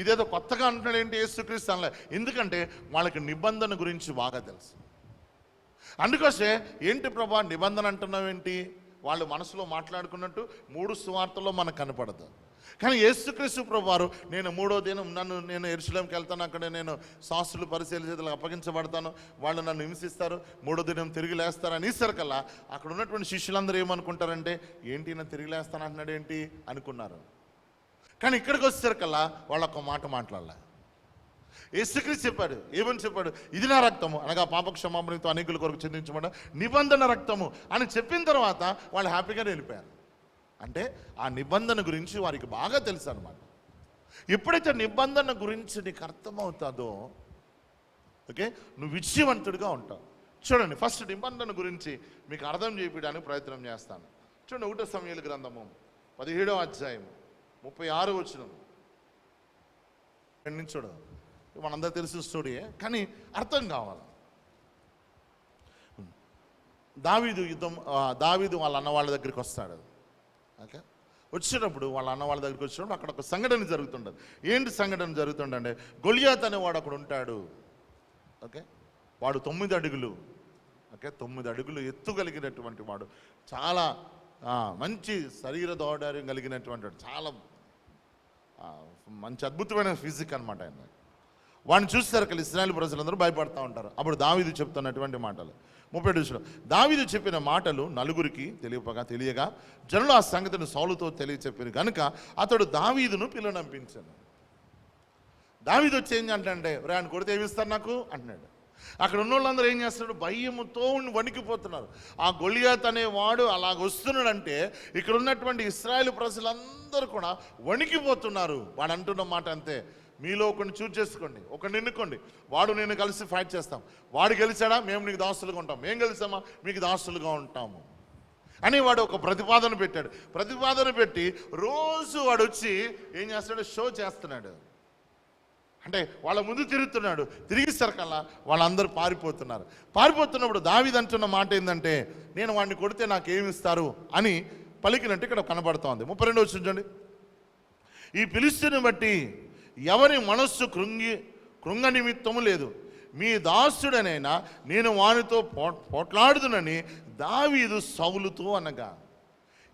ఇదేదో కొత్తగా అంటున్నాడు ఏంటి యేసుక్రీస్తు అనలే. ఎందుకంటే వాళ్ళకి నిబంధన గురించి బాగా తెలుసు. అందుకోసే ఏంటి ప్రభా నిబంధన అంటున్నావు ఏంటి? వాళ్ళు మనసులో మాట్లాడుకున్నట్టు 3 సువార్తల్లో మనకు కనపడదు. కానీ యేసుక్రీస్తు ప్రభువారు నేను 3వ దినం నేను యెరూషలేముకి వెళ్తాను, అక్కడ నేను శాస్త్రులు పరిశీలన చేతులకు అప్పగించబడతాను, వాళ్ళు నన్ను హింసిస్తారు, 3వ దినం తిరిగి లేస్తారు అనేసరికల్లా అక్కడ ఉన్నటువంటి శిష్యులందరూ ఏమనుకుంటారంటే, ఏంటి నేను తిరిగి లేస్తాను అంటున్నాడు ఏంటి అనుకున్నారు. కానీ ఇక్కడికి వచ్చేసరికల్లా వాళ్ళు ఒక మాట మాట్లాడలే. యేసుక్రీస్తు చెప్పాడు, ఏమని చెప్పాడు? ఇది నా రక్తము అనగా పాప క్షమాపణతో అనేకుల కొరకు చెందించబడ్డ నిబంధన రక్తము అని చెప్పిన తర్వాత వాళ్ళు హ్యాపీగా వెళ్ళిపోయారు. అంటే ఆ నిబంధన గురించి వారికి బాగా తెలుసు అన్నమాట. ఎప్పుడైతే నిబంధన గురించి నీకు అర్థమవుతుందో ఓకే నువ్వు విజయవంతుడిగా ఉంటావు. చూడండి, ఫస్ట్ నిబంధన గురించి మీకు అర్థం చేయడానికి ప్రయత్నం చేస్తాను. చూడండి, 1 సమూయేలు గ్రంథము 17వ అధ్యాయం 36వ వచనం నుంచి చూడ. మనందరూ తెలిసిన స్టోరీయే, కానీ అర్థం కావాలి. దావీదు వాళ్ళ అన్న వాళ్ళ దగ్గరికి వస్తాడు. ఓకే, వచ్చినప్పుడు వాళ్ళ అన్న వాళ్ళ దగ్గరికి వచ్చినప్పుడు అక్కడ ఒక సంఘటన జరుగుతుండదు. ఏంటి సంఘటన జరుగుతుండే? గొలియాత్ అనేవాడు అక్కడ ఉంటాడు. ఓకే, వాడు 9 అడుగులు, ఓకే 9 అడుగులు ఎత్తు కలిగినటువంటి వాడు, చాలా మంచి శరీర దౌఢార్యం కలిగినటువంటి వాడు, చాలా మంచి అద్భుతమైన ఫిజిక్ అనమాట ఆయన. వాడిని చూసేసరికి ఇశ్రాయేలు ప్రజలందరూ భయపడతా ఉంటారు. అప్పుడు దావీదు చెప్తున్నటువంటి మాటలు 37 దావీదు చెప్పిన మాటలు నలుగురికి తెలియగా జనులు ఆ సంగతిని సౌలుతో తెలియచెప్పారు కనుక అతడు దావీదును పిల్లనంపించాను. దావీదు వచ్చి ఏం అంటే ఆయన కొడితే ఏమిస్తారు నాకు అంటున్నాడు. అక్కడ ఉన్న వాళ్ళందరూ ఏం చేస్తున్నాడు, భయముతో వణికిపోతున్నారు. ఆ గొలియాత్ అనేవాడు అలాగ వస్తున్నాడంటే ఇక్కడ ఉన్నటువంటి ఇశ్రాయేలు ప్రజలందరూ కూడా వణికిపోతున్నారు. వాడు అంటున్న మాట అంతే, మీలో ఒకరిని చూజ్ చేసుకోండి, ఒకరిని ఎన్నుకోండి, వాడు నేను కలిసి ఫైట్ చేస్తాం. వాడు గెలిచాడా మేము నీకు దాసులుగా ఉంటాం, మేము గెలిచామా మీకు దాసులుగా ఉంటాము అని వాడు ఒక ప్రతిపాదన పెట్టాడు. ప్రతిపాదన పెట్టి రోజు వాడు వచ్చి ఏం చేస్తాడు, షో చేస్తున్నాడు. అంటే వాళ్ళ ముందు తిరుగుతున్నాడు. తిరిగేసరికల్లా వాళ్ళందరూ పారిపోతున్నప్పుడు దావీదు అంటున్న మాట ఏంటంటే, నేను వాడిని కొడితే నాకేమి ఇస్తారు అని పలికినట్టు ఇక్కడ కనబడుతోంది. 32 చూడండి. ఈ ఫిలిష్తీయుని బట్టి ఎవరి మనస్సు కృంగ నిమిత్తము లేదు, మీ దాసుడనైనా నేను వానితో పోట్లాడుదునని దావీదు సౌలుతో అనగా,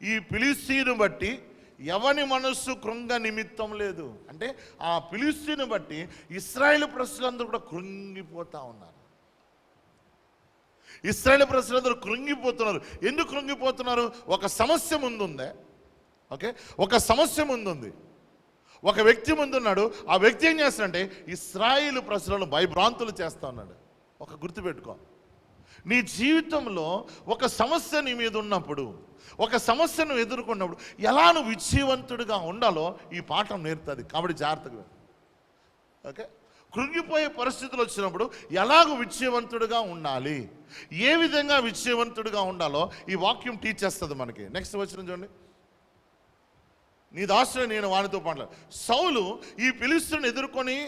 ఈ ఫిలిష్తీయుని బట్టి ఎవని మనస్సు కృంగ నిమిత్తం లేదు అంటే ఆ ఫిలిష్తీయుని బట్టి ఇశ్రాయేలు ప్రజలందరూ కూడా కృంగిపోతా ఉన్నారు. ఇశ్రాయేలు ప్రజలందరూ కృంగిపోతున్నారు. ఎందుకు కృంగిపోతున్నారు? ఒక సమస్య ముందుందే. ఓకే, ఒక సమస్య ముందుంది, ఒక వ్యక్తి ముందున్నాడు. ఆ వ్యక్తి ఏం చేస్తాడంటే ఇశ్రాయేలు ప్రజలను భయభ్రాంతులు చేస్తా ఉన్నాడు. ఒక గుర్తుపెట్టుకో, నీ జీవితంలో ఒక సమస్య నీ మీద ఉన్నప్పుడు, ఒక సమస్యను ఎదుర్కొన్నప్పుడు ఎలా నువ్వు విజయవంతుడిగా ఉండాలో ఈ పాఠం నేర్పుతుంది. కాబట్టి జాగ్రత్తగా. ఓకే, కృంగిపోయే పరిస్థితులు వచ్చినప్పుడు ఎలాగో విజయవంతుడిగా ఉండాలి, ఏ విధంగా విజయవంతుడిగా ఉండాలో ఈ వాక్యం టీచ్ చేస్తుంది మనకి. నెక్స్ట్ వచ్చిన చూడండి. నీ దాసుడు నేను వానితో పోట్లాడు. సౌలు ఈ ఫిలిష్తీయుని ఎదుర్కొని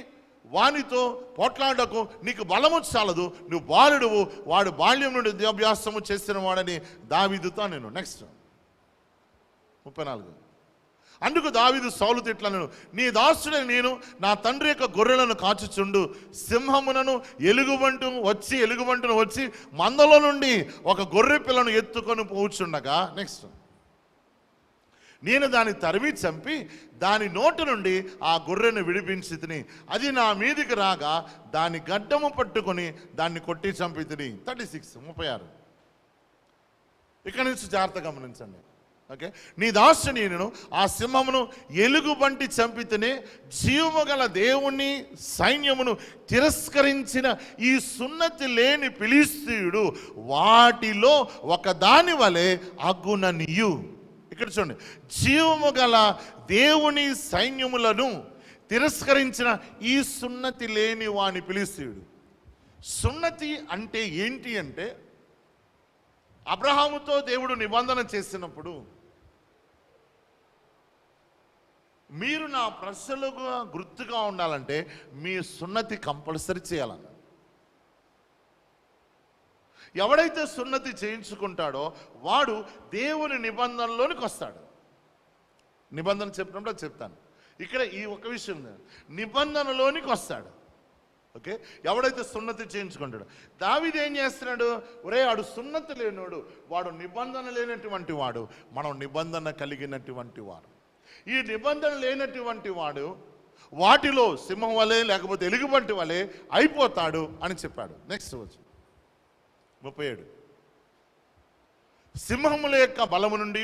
వానితో పోట్లాడకు నీకు బలము చాలదు, నువ్వు బాలుడువు, వాడు బాల్యం నుండి విద్యాభ్యాసము చేసిన వాడని దావీదుతో నేను. నెక్స్ట్ 34. అందుకు దావీదు సౌలు తిట్లను, నీ దాసుడని నేను నా తండ్రి యొక్క గొర్రెలను కాచుచుండు, సింహమునను ఎలుగుబంటును వచ్చి మందలో నుండి ఒక గొర్రె పిల్లను ఎత్తుకొని పోచుండగా. నెక్స్ట్, నేను దాన్ని తరిమి చంపి దాని నోటి నుండి ఆ గొర్రెను విడిపించి తిని, అది నా మీదికి రాగా దాని గడ్డము పట్టుకొని దాన్ని కొట్టి చంపి తిని. 36. ఇక్కడ నుంచి జాగ్రత్త గమనించండి. ఓకే, నీ దాసుని నేను ఆ సింహమును ఎలుగుబంటి చంపితేనే జీవము గల దేవుని సైన్యమును తిరస్కరించిన ఈ సున్నతి లేని ఫిలిష్తీయుడు వాటిలో ఒక దాని వలె అగుననియు. ఇక్కడ చూడండి, జీవము గల దేవుని సైన్యములను తిరస్కరించిన ఈ సున్నతి లేని వాని ఫిలిష్తీయుడు. సున్నతి అంటే ఏంటి అంటే, అబ్రహాముతో దేవుడు నిబంధన చేసినప్పుడు మీరు నా ప్రజలుగా గుర్తుగా ఉండాలంటే మీ సున్నతి కంపల్సరీ చేయాలన్న. ఎవడైతే సున్నతి చేయించుకుంటాడో వాడు దేవుని నిబంధనలోనికి వస్తాడు. నిబంధన చెప్పినప్పుడు అది చెప్తాను. ఇక్కడ ఈ ఒక విషయం, నిబంధనలోనికి వస్తాడు. ఓకే, ఎవడైతే సున్నతి చేయించుకుంటాడు. దావీదు ఏం చేస్తున్నాడు, ఒరే వాడు సున్నతి లేనోడు, వాడు నిబంధన లేనటువంటి వాడు, మనం నిబంధన కలిగినటువంటి వాడు. ఈ నిబంధన లేనటువంటి వాడు వాటిలో సింహం వలె లేకపోతే ఎలుగుబంటి వలె అయిపోతాడు అని చెప్పాడు. నెక్స్ట్ వచ్చు 37. సింహముల యొక్క బలము నుండి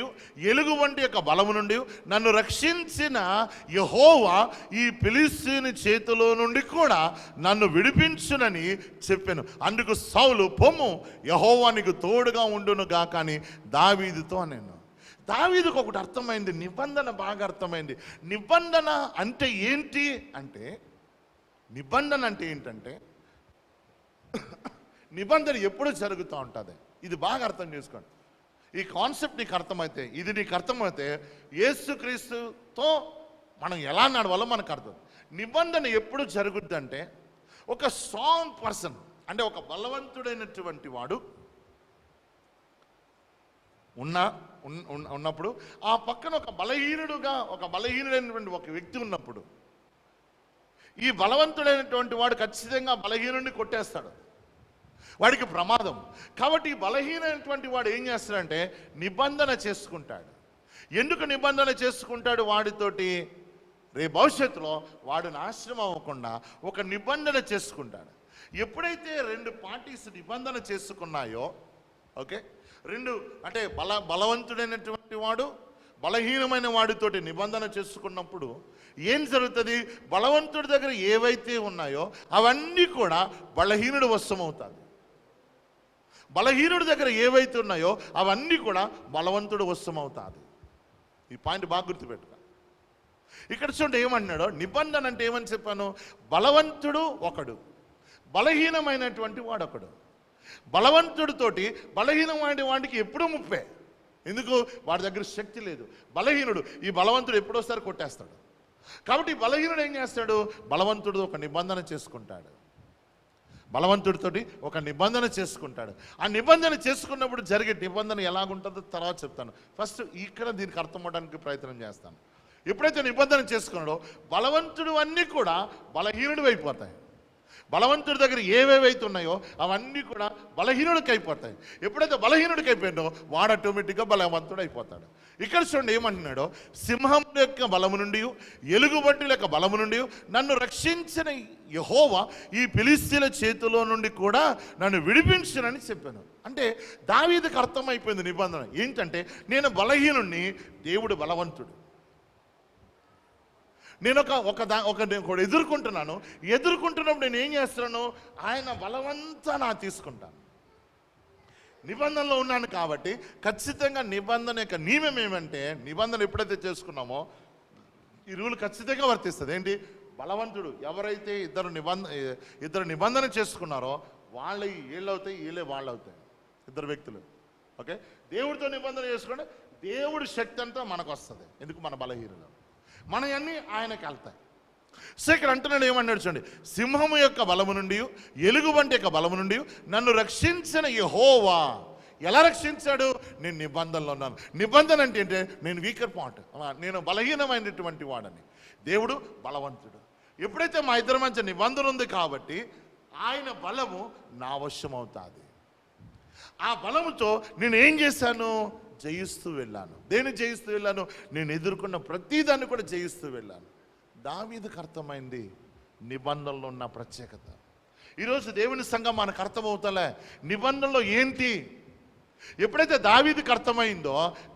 ఎలుగుబంటి యొక్క బలము నుండి నన్ను రక్షించిన యెహోవా ఈ ఫిలిష్తీయుని చేతిలో నుండి కూడా నన్ను విడిపించునని చెప్పాను. అందుకు సౌలు, పొమ్ము యెహోవా నీకు తోడుగా ఉండును గాక అని దావీదుతో నేను. దావీదుకు ఒకటి అర్థమైంది, నిబంధన బాగా అర్థమైంది. నిబంధన అంటే ఏంటి అంటే, నిబంధన అంటే ఏంటంటే నిబంధన ఎప్పుడు జరుగుతూ ఉంటుంది. ఇది బాగా అర్థం చేసుకోండి. ఈ కాన్సెప్ట్ నీకు అర్థమైతే, ఇది నీకు అర్థమైతే యేసుక్రీస్తుతో మనం ఎలా నడవాలో మనకు అర్థం. నిబంధన ఎప్పుడు జరుగుద్ది అంటే, ఒక స్ట్రాంగ్ పర్సన్ అంటే ఒక బలవంతుడైనటువంటి వాడు ఉన్నప్పుడు ఆ పక్కన ఒక బలహీనుడైనటువంటి ఒక వ్యక్తి ఉన్నప్పుడు ఈ బలవంతుడైనటువంటి వాడు ఖచ్చితంగా బలహీనుడిని కొట్టేస్తాడు, వాడికి ప్రమాదం. కాబట్టి ఈ బలహీనమైనటువంటి వాడు ఏం చేస్తాడంటే నిబంధన చేసుకుంటాడు. ఎందుకు నిబంధన చేసుకుంటాడు వాడితోటి? రేపు భవిష్యత్తులో వాడు నాశనం అవ్వకుండా ఒక నిబంధన చేసుకుంటాడు. ఎప్పుడైతే రెండు పార్టీస్ నిబంధన చేసుకున్నాయో, ఓకే, రెండు అంటే బలవంతుడైనటువంటి వాడు బలహీనమైన వాడితోటి నిబంధన చేసుకున్నప్పుడు ఏం జరుగుతుంది? బలవంతుడి దగ్గర ఏవైతే ఉన్నాయో అవన్నీ కూడా బలహీనుడు వశమవుతాయి. బలహీనుడి దగ్గర ఏవైతే ఉన్నాయో అవన్నీ కూడా బలవంతుడు వశమవుతాది. ఈ పాయింట్ బాగా గుర్తుపెట్టుకో. ఇక్కడ చూడండి ఏమన్నాడో, నిబంధన అంటే ఏమని చెప్పాను? బలవంతుడు ఒకడు, బలహీనమైనటువంటి వాడొకడు. బలవంతుడితోటి బలహీనమైన వాడికి ఎప్పుడూ ముప్పే. ఎందుకు? వాడి దగ్గర శక్తి లేదు. బలహీనుడు, ఈ బలవంతుడు ఎప్పుడోసారి కొట్టేస్తాడు. కాబట్టి బలహీనుడు ఏం చేస్తాడు? బలవంతుడు ఒక నిబంధన చేసుకుంటాడు. బలవంతుడితోటి ఒక నిబంధన చేసుకుంటాడు. ఆ నిబంధన చేసుకున్నప్పుడు జరిగే నిబంధన ఎలాగుంటుందో తర్వాత చెప్తాను. ఫస్ట్ ఇక్కడ దీనికి అర్థం అవడానికి ప్రయత్నం చేస్తాను. ఎప్పుడైతే నిబంధన చేసుకున్నాడో బలవంతుడు అన్నీ కూడా బలహీనుడు అయిపోతాయి. బలవంతుడి దగ్గర ఏవేవైతే ఉన్నాయో అవన్నీ కూడా బలహీనుడికి అయిపోతాయి. ఎప్పుడైతే బలహీనుడికి అయిపోయిందో వాడు ఆటోమేటిక్గా బలవంతుడు అయిపోతాడు. ఇక్కడ చూడండి ఏమంటున్నాడో, సింహం యొక్క బలము నుండి, ఎలుగుబంటి యొక్క బలము నుండి నన్ను రక్షించిన యెహోవా ఈ ఫిలిష్తీయుల చేతిలో నుండి కూడా నన్ను విడిపించునని చెప్పాను. అంటే దావీదుకు అర్థమైపోయింది నిబంధన ఏంటంటే, నేను బలహీనుణ్ణి, దేవుడు బలవంతుడు. నేను ఒక ఎదుర్కొంటున్నప్పుడు నేను ఏం చేస్తున్నాను? ఆయన బలవంతా నా తీసుకుంటాను. నిబంధనలో ఉన్నాను కాబట్టి ఖచ్చితంగా నిబంధన యొక్క నియమం ఏమంటే, నిబంధన ఎప్పుడైతే చేసుకున్నామో ఈ రూల్ ఖచ్చితంగా వర్తిస్తుంది. ఏంటి? బలవంతుడు ఎవరైతే ఇద్దరు నిబంధన చేసుకున్నారో వాళ్ళ వీళ్ళు అవుతాయి, వీళ్ళే వాళ్ళు అవుతాయి. ఇద్దరు వ్యక్తులు, ఓకే. దేవుడితో నిబంధన చేసుకుంటే దేవుడి శక్తి అంతా మనకు వస్తుంది. ఎందుకు? మన బలహీనలు మనయన్నీ ఆయనకి వెళ్తాయి. సో ఇక్కడ అంటున్నాడు ఏమన్నాడు చూడండి, సింహము యొక్క బలము నుండి, ఎలుగుబంటి యొక్క బలము నుండి నన్ను రక్షించిన యెహోవా. ఎలా రక్షించాడు? నేను నిబంధనలో ఉన్నాను. నిబంధన అంటే ఏంటంటే నేను వీకర్ పాయింట్, నేను బలహీనమైనటువంటి వాడని. దేవుడు బలవంతుడు. ఎప్పుడైతే మా ఇద్దరి మధ్య నిబంధన ఉంది కాబట్టి ఆయన బలము నా వశం అవుతుంది. ఆ బలముతో నేను ఏం చేశాను? జయిస్తూ వెళ్ళాను. దేన్ని జయిస్తూ వెళ్ళాను? నేను ఎదుర్కొన్న ప్రతిదాన్ని కూడా జయిస్తూ వెళ్ళాను. దావీదుకు అర్థమైంది నిబంధనలో ఉన్న ప్రత్యేకత. ఈరోజు దేవుని సంఘం మనకు అర్థమవుతలే నిబంధనలో ఏంటి. ఎప్పుడైతే దావీదుకు అర్థమైందో,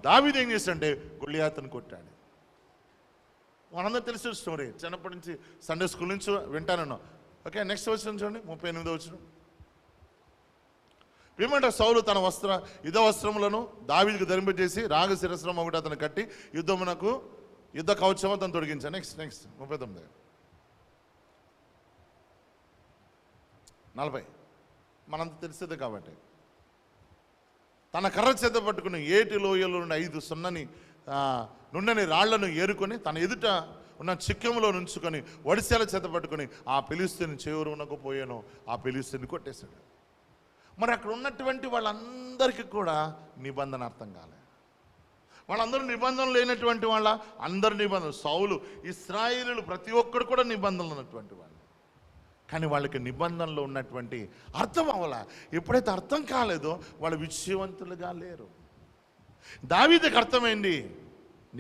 దావీదు ఏం చేశాడంటే గొలియాతును కొట్టాడు. మనందరూ తెలిసిన స్టోరీ, చిన్నప్పటి నుంచి సండే స్కూల్ నుంచి వింటాను. ఓకే, నెక్స్ట్ వచ్చిన చూడండి, 38వ వచనం. ఏమంటే సౌలు తన యుద్ధ వస్త్రములను దావీదుకు ధరింపజేసి రాగ శిరస్రం ఒకటి అతను కట్టి యుద్ధ కవచం అతను తొడిగించాను. నెక్స్ట్ 39 40 మనంత తెలిసేది కాబట్టి తన కర్ర చేత పట్టుకుని ఏటి లోయలో నుండి 5 సున్నని నుండని రాళ్లను ఏరుకొని తన ఎదుట ఉన్న చిక్కెములో నుంచుకొని వడిసెల చేత పట్టుకుని ఆ ఫిలిష్తీయుని చేరునకు పోయాను. ఆ ఫిలిష్తీయుని కొట్టేశాడు. మరి అక్కడ ఉన్నటువంటి వాళ్ళందరికీ కూడా నిబంధన అర్థం కాలే. వాళ్ళందరూ నిబంధనలు లేనటువంటి వాళ్ళ, అందరు నిబంధనలు. సౌలు, ఇశ్రాయేలీయులు ప్రతి ఒక్కరు కూడా నిబంధనలు ఉన్నటువంటి వాళ్ళు. కానీ వాళ్ళకి నిబంధనలో ఉన్నటువంటి అర్థం అవ్వాల. ఎప్పుడైతే అర్థం కాలేదో వాళ్ళు విజయవంతులుగా లేరు. దావీదుకు అర్థమైంది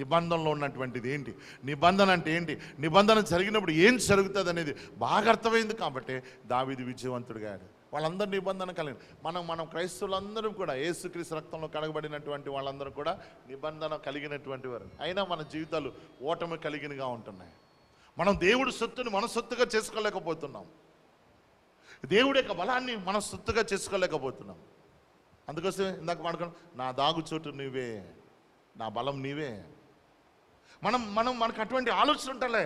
నిబంధనలో ఉన్నటువంటిది ఏంటి, నిబంధన అంటే ఏంటి, నిబంధన జరిగినప్పుడు ఏం జరుగుతుంది అనేది బాగా అర్థమైంది. కాబట్టి దావీదు విజయవంతుడుగా. వాళ్ళందరూ నిబంధన కలిగిన మనం క్రైస్తవులందరూ కూడా యేసుక్రీస్తు రక్తంలో కడగబడినటువంటి వాళ్ళందరూ కూడా నిబంధన కలిగినటువంటి వారు. అయినా మన జీవితాలు ఓటమి కలిగినగా ఉంటున్నాయి. మనం దేవుడి సొత్తుని మన సొత్తుగా చేసుకోలేకపోతున్నాం. దేవుడి యొక్క బలాన్ని మన సొత్తుగా చేసుకోలేకపోతున్నాం. అందుకోసం ఇందాక మాట్లాడుకున్నాం, నా దాగుచోటు నీవే, నా బలం నీవే. మనకు అటువంటి ఆలోచన ఉంటలే.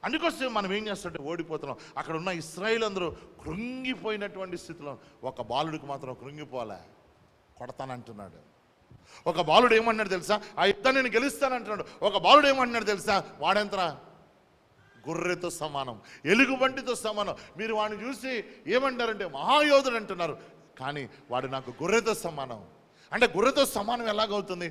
అందుకోసం మనం ఏం చేస్తుంటే ఓడిపోతున్నాం. అక్కడ ఉన్న ఇశ్రాయేలు అందరూ కృంగిపోయినటువంటి స్థితిలో, ఒక బాలుడికి మాత్రం కృంగిపోలే, కొడతానంటున్నాడు. ఒక బాలుడు ఏమన్నాడు తెలుసా? ఆ యుద్ధాన్ని నేను గెలుస్తానంటున్నాడు. ఒక బాలుడు ఏమన్నాడు తెలుసా? వాడెంతరా? గొర్రెతో సమానం, ఎలుగుబంటితో సమానం. మీరు వాడిని చూసి ఏమంటారంటే మహాయోధుడు అంటున్నారు, కానీ వాడు నాకు గొర్రెతో సమానం. అంటే గొర్రెతో సమానం ఎలాగవుతుంది?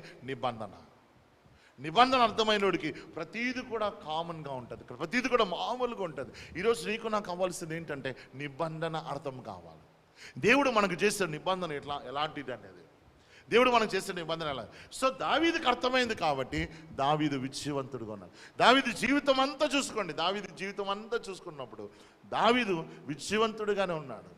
నిబంధన అర్థమైనోడికి ప్రతీది కూడా కామన్గా ఉంటుంది, ప్రతీది కూడా మామూలుగా ఉంటుంది. ఈరోజు నీకు నాకు కావాల్సింది ఏంటంటే నిబంధన అర్థం కావాలి. దేవుడు మనకు చేసే నిబంధన ఎలాంటిది అనేది. దేవుడు మనం చేసే నిబంధన ఎలా. సో దావీదుకి అర్థమైంది కాబట్టి దావీదు విజయవంతుడుగా ఉన్నాడు. దావీదు జీవితం అంతా చూసుకోండి, దావీదు జీవితం అంతా చూసుకున్నప్పుడు దావీదు విజయవంతుడిగానే ఉన్నాడు.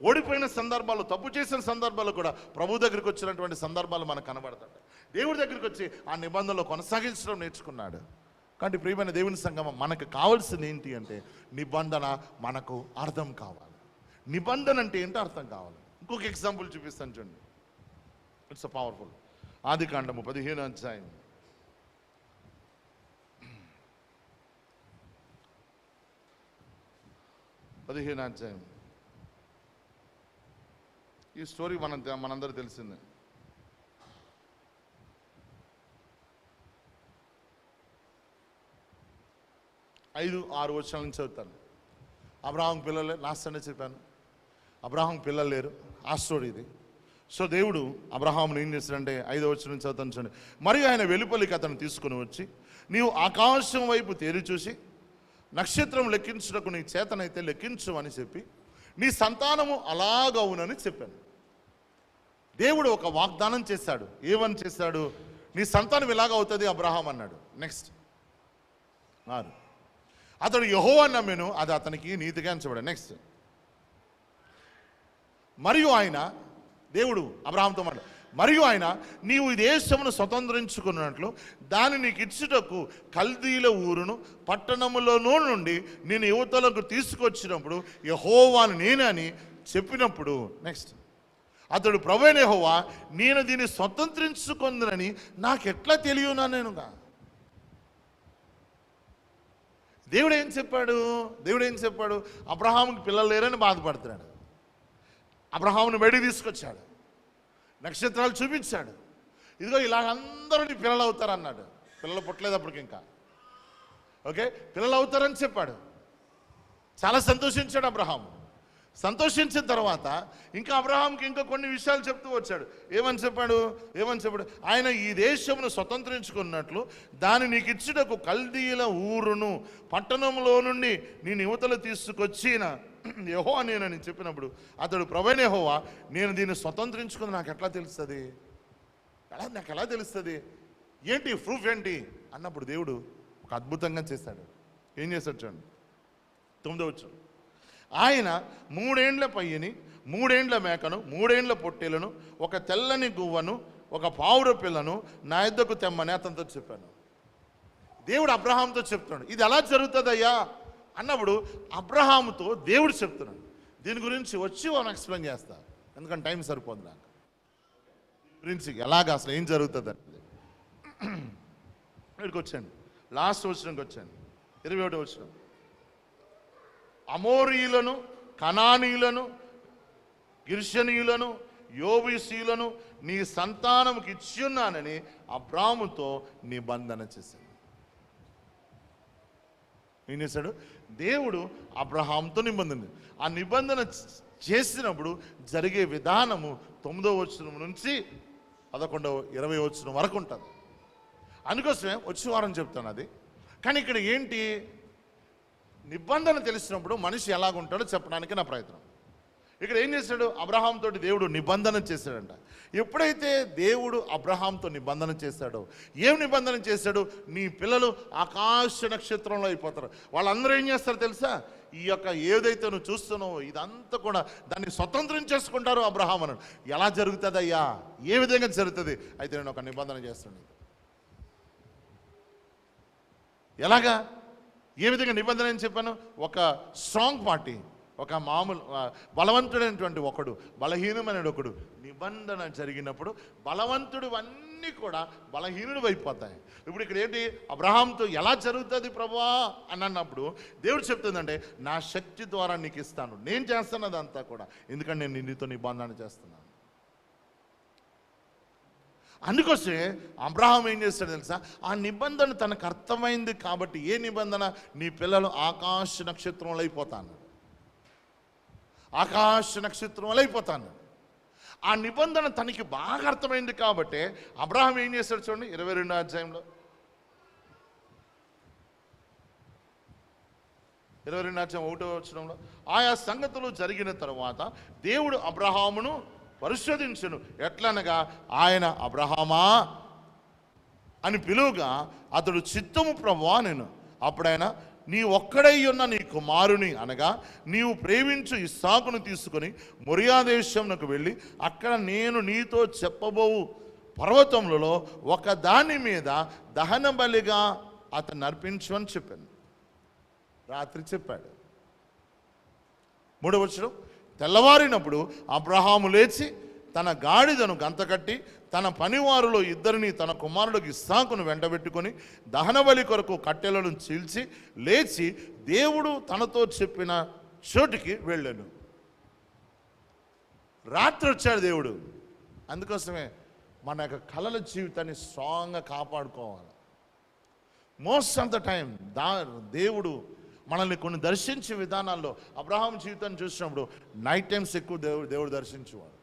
ఓడిపోయిన సందర్భాలు, తప్పు చేసిన సందర్భాలు కూడా ప్రభు దగ్గరికి వచ్చినటువంటి సందర్భాలు మనకు కనబడతాయి. దేవుడి దగ్గరికి వచ్చి ఆ నిబంధనలు కొనసాగించడం నేర్చుకున్నాడు. కాబట్టి ప్రియమైన దేవుని సంగమం, మనకు కావాల్సింది ఏంటి అంటే నిబంధన మనకు అర్థం కావాలి. నిబంధన అంటే ఏంటో అర్థం కావాలి. ఇంకొక ఎగ్జాంపుల్ చూపిస్తాను చూడండి. It's powerful. ఆదికాండము 15వ అధ్యాయం 15వ అధ్యాయం. ఈ స్టోరీ మనందరూ తెలిసిందే. ఐదు ఆరు వచనాల నుంచి చదువుతాను. అబ్రాహాం పిల్లలు లాస్ట్ అనే చెప్పాను, అబ్రాహాం పిల్లలు లేరు. ఆ స్టోరీ ఇది. సో దేవుడు అబ్రహామును ఏం చేశాడంటే 5వ వచనం నుంచి చదువుతాను చూడండి. మరియు ఆయన వెలుపలికి అతను తీసుకుని వచ్చి, నీవు ఆకాశం వైపు తేరి చూసి నక్షత్రం లెక్కించుటకు నీ చేతనైతే లెక్కించు అని చెప్పి నీ సంతానము అలాగవునని చెప్పాను. దేవుడు ఒక వాగ్దానం చేశాడు. ఏమని చేశాడు? నీ సంతానం ఇలాగ అవుతుంది అబ్రహాం అన్నాడు. నెక్స్ట్ 6, అతడు యెహోవా నమ్మెను, అది అతనికి నీతిగా ఎంచబడాడు. నెక్స్ట్, మరియు ఆయన దేవుడు అబ్రహాంతో మాట్లాడు, మరియు ఆయన నీవు ఈ దేశమును స్వతంత్రించుకున్నట్లు దాన్ని నీకు ఇచ్చుటకు కల్దీల ఊరును పట్టణములోనూ నుండి నేను యువతలకు తీసుకొచ్చినప్పుడు యెహోవాను నేనని చెప్పినప్పుడు. నెక్స్ట్, అతడు ప్రభువైన యెహోవా నేను దీన్ని స్వతంత్రించుకుందునని నాకెట్లా తెలియనా నేనుగా. దేవుడు ఏం చెప్పాడు? అబ్రహాముకి పిల్లలు లేరని బాధపడుతున్నాడు. అబ్రహామును బయటికి తీసుకొచ్చాడు, నక్షత్రాలు చూపించాడు. ఇదిగో ఇలాగ అందరూ నీ పిల్లలు అవుతారన్నాడు. పిల్లలు పుట్టలేదు అప్పటికి ఇంకా. ఓకే, పిల్లలు అవుతారని చెప్పాడు. చాలా సంతోషించాడు అబ్రహాము. సంతోషించిన తర్వాత ఇంకా అబ్రహాంకి ఇంకా కొన్ని విషయాలు చెప్తూ వచ్చాడు. ఏమని చెప్పాడు? ఆయన ఈ దేశమును స్వతంత్రించుకున్నట్లు దాన్ని నీకు ఇచ్చుటకు కల్దీల ఊరును పట్టణంలో నుండి నేను యువతలు తీసుకొచ్చిన యెహోవా నేనని చెప్పినప్పుడు అతడు ప్రభువైన యెహోవా నేను దీన్ని స్వతంత్రించుకుంది నాకు ఎట్లా తెలుస్తుంది? నాకు ఎలా తెలుస్తుంది? ఏంటి ప్రూఫ్ ఏంటి అన్నప్పుడు దేవుడు ఒక అద్భుతంగా చేశాడు. ఏం చేశాడు చూడండి. 9వ వచనం. ఆయన 3 ఏండ్ల పయ్యని, 3 ఏండ్ల మేకను, 3 ఏండ్ల పొట్టేలను, ఒక తెల్లని గువ్వను, ఒక పావుర పిల్లను నా యొద్దకు తెమ్మని అతనితో చెప్పాను. దేవుడు అబ్రహాంతో చెప్తున్నాడు. ఇది ఎలా జరుగుతుందయ్యా అన్నప్పుడు అబ్రహాముతో దేవుడు చెప్తున్నాడు. దీని గురించి వచ్చి మనం ఎక్స్ప్లెయిన్ చేస్తా, ఎందుకంటే టైం సరిపోదు నాకు. గురించి ఎలాగ అసలు ఏం జరుగుతుంది అంటే ఇక్కడికి వచ్చాను. లాస్ట్ వచనంకి వచ్చాను. 21వ వచనం. అమోరీయులను, కనానీయులను, గిర్షనీయులను, యోబీసీయులను నీ సంతానముకి ఇచ్చున్నానని అబ్రాముతో నిబంధన చేశాడు. ఏం చేశాడు? దేవుడు అబ్రహాంతో నిబంధన, ఆ నిబంధన చేసినప్పుడు జరిగే విధానము 9వ వచనం నుంచి 11వ 20వ వచనం వరకు ఉంటుంది. అందుకోసమే వచ్చే వారం చెప్తాను అది. కానీ ఇక్కడ ఏంటి, నిబంధన తెలిసినప్పుడు మనిషి ఎలాగుంటాడో చెప్పడానికి నా ప్రయత్నం. ఇక్కడ ఏం చేశాడు? అబ్రహాంతో దేవుడు నిబంధన చేశాడంట. ఎప్పుడైతే దేవుడు అబ్రహాంతో నిబంధన చేశాడో, ఏం నిబంధన చేశాడు? నీ పిల్లలు ఆకాశ నక్షత్రంలో అయిపోతారు. వాళ్ళందరూ ఏం చేస్తారు తెలుసా? ఈ యొక్క ఏదైతే నువ్వు చూస్తున్నావో ఇదంతా కూడా దాన్ని స్వతంత్రం చేసుకుంటారు అబ్రహాం అని. ఎలా జరుగుతుంది అయ్యా? ఏ విధంగా జరుగుతుంది? అయితే నేను ఒక నిబంధన చేస్తాను. ఎలాగా? ఏ విధంగా నిబంధన అని చెప్పాను? ఒక స్ట్రాంగ్ పార్టీ, ఒక మామూలు బలవంతుడైనటువంటి ఒకడు, బలహీనమైన ఒకడు నిబంధన జరిగినప్పుడు బలవంతుడు అన్నీ కూడా బలహీనుడు అయిపోతాయి. ఇప్పుడు ఇక్కడ ఏంటి? అబ్రహాంతో ఎలా జరుగుతుంది ప్రభువా అని అన్నప్పుడు దేవుడు చెప్తుందంటే నా శక్తి ద్వారా నీకు ఇస్తాను, నేను చేస్తాను అదంతా కూడా, ఎందుకంటే నేను నీతో నిబంధన చేస్తున్నాను. అందుకోసమే అబ్రహాం ఏం చేస్తాడు తెలుసా? ఆ నిబంధన తనకు అర్థమైంది కాబట్టి. ఏ నిబంధన? నీ పిల్లలు ఆకాశ నక్షత్రంలో అయిపోతాను, ఆకాశ నక్షత్రంలో అయిపోతాను. ఆ నిబంధన తనకి బాగా అర్థమైంది కాబట్టి అబ్రహాం ఏం చేశాడు చూడండి. 22వ అధ్యాయంలో 22వ అధ్యాయం 1వ వచనంలో, ఆయా సంగతులు జరిగిన తర్వాత దేవుడు అబ్రహామును పరిశోధించును. ఎట్లనగా ఆయన అబ్రహామా అని పిలువగా అతడు చిత్తము ప్రభువా నేను. అప్పుడైనా నీ ఒక్కడై ఉన్న నీ కుమారుని అనగా నీవు ప్రేమించు ఇస్సాకును తీసుకొని మొరియా దేశంకు వెళ్ళి అక్కడ నేను నీతో చెప్పబోవు పర్వతములలో ఒక దాని మీద దహన బలిగా అతను అర్పించు అని చెప్పాను. రాత్రి చెప్పాడు. 3వ వచనం, తెల్లవారినప్పుడు అబ్రహాము లేచి తన గాడిదను గంతకట్టి తన పనివారులో 2 తన కుమారుడికి ఇస్సాకును వెంటబెట్టుకొని దహనబలి కొరకు కట్టెలను చీల్చి లేచి దేవుడు తనతో చెప్పిన చోటికి వెళ్ళాను. రాత్రి వచ్చాడు దేవుడు. అందుకోసమే మన యొక్క కలల జీవితాన్ని స్ట్రాంగ్గా కాపాడుకోవాలి. మోస్ట్ ఆఫ్ ద టైం దేవుడు మనల్ని కొన్ని దర్శించే విధానాల్లో అబ్రహాం జీవితాన్ని చూసినప్పుడు నైట్ టైమ్స్ ఎక్కువ దేవుడు దర్శించేవాడు.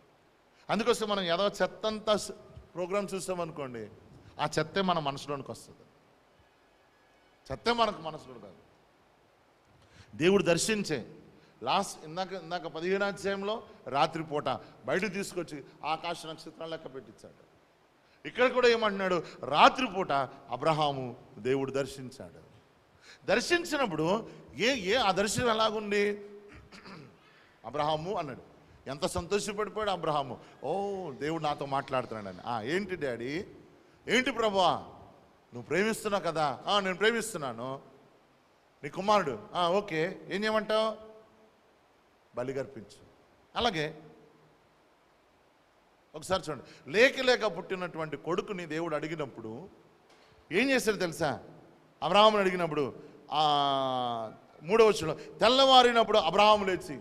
అందుకోసం మనం ఏదో చెత్తంతా ప్రోగ్రామ్ చూసామనుకోండి, ఆ చెత్తే మన మనసులోనికి వస్తుంది. చెత్తే మనకు మనసులో కాదు, దేవుడు దర్శించే. ఇందాక 15వ అధ్యాయంలో రాత్రిపూట బయటకు తీసుకొచ్చి ఆకాశ నక్షత్రాలు లెక్క పెట్టించాడు. ఇక్కడ కూడా ఏమంటున్నాడు, రాత్రిపూట అబ్రహాము దేవుడు దర్శించాడు. దర్శించినప్పుడు ఆ దర్శనం ఎలాగుంది? అబ్రహాము అన్నాడు. ఎంత సంతోషపడిపోయాడు అబ్రహాము. ఓ, దేవుడు నాతో మాట్లాడుతున్నాడని. ఏంటి డాడీ, ఏంటి ప్రభువా, నువ్వు ప్రేమిస్తున్నావు కదా? నేను ప్రేమిస్తున్నాను. నీ కుమారుడు, ఓకే, ఏం చేయమంటావు? బలిగర్పించు. అలాగే ఒకసారి చూడండి, లేక పుట్టినటువంటి కొడుకుని దేవుడు అడిగినప్పుడు ఏం చేశాడు తెలుసా? అబ్రహాముని అడిగినప్పుడు 3వ వచనంలో తెల్లవారినప్పుడు అబ్రహాము లేచి,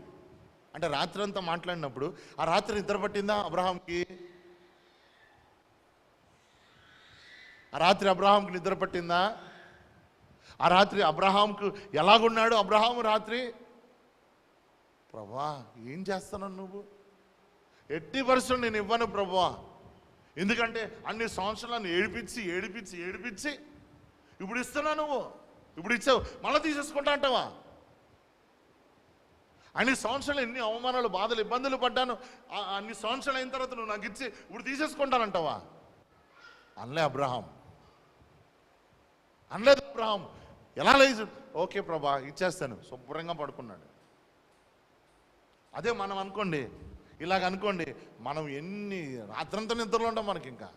అంటే రాత్రి అంతా మాట్లాడినప్పుడు ఆ రాత్రి నిద్ర పట్టిందా అబ్రహాంకి? ఆ రాత్రి అబ్రహాంకి నిద్ర పట్టిందా? ఆ రాత్రి అబ్రహాంకు ఎలాగున్నాడు అబ్రహాము రాత్రి? ప్రభువా, ఏం చేస్తున్నావు నువ్వు? ఎట్టి పరిస్థితులు నేను ఇవ్వను ప్రభువా. ఎందుకంటే అన్ని సంవత్సరాలను ఏడిపించి ఇప్పుడు ఇస్తున్నా, నువ్వు ఇప్పుడు ఇచ్చావు, మళ్ళీ తీసేసుకుంటా అంటావా? అన్ని సంవత్సరాలు ఎన్ని అవమానాలు, బాధలు, ఇబ్బందులు పడ్డాను, అన్ని సంవత్సరాలు అయిన తర్వాత నువ్వు నాకు ఇచ్చి ఇప్పుడు తీసేసుకుంటానంటావా? అనలేదు అబ్రహాం. ఎలా లేదు? ఓకే ప్రభా, ఇచ్చేస్తాను. శుభ్రంగా పడుకున్నాడు. అదే మనం అనుకోండి, ఇలాగ అనుకోండి, మనం ఎన్ని రాత్రంతా నిద్రలో ఉంటాం మనకి ఇంకా.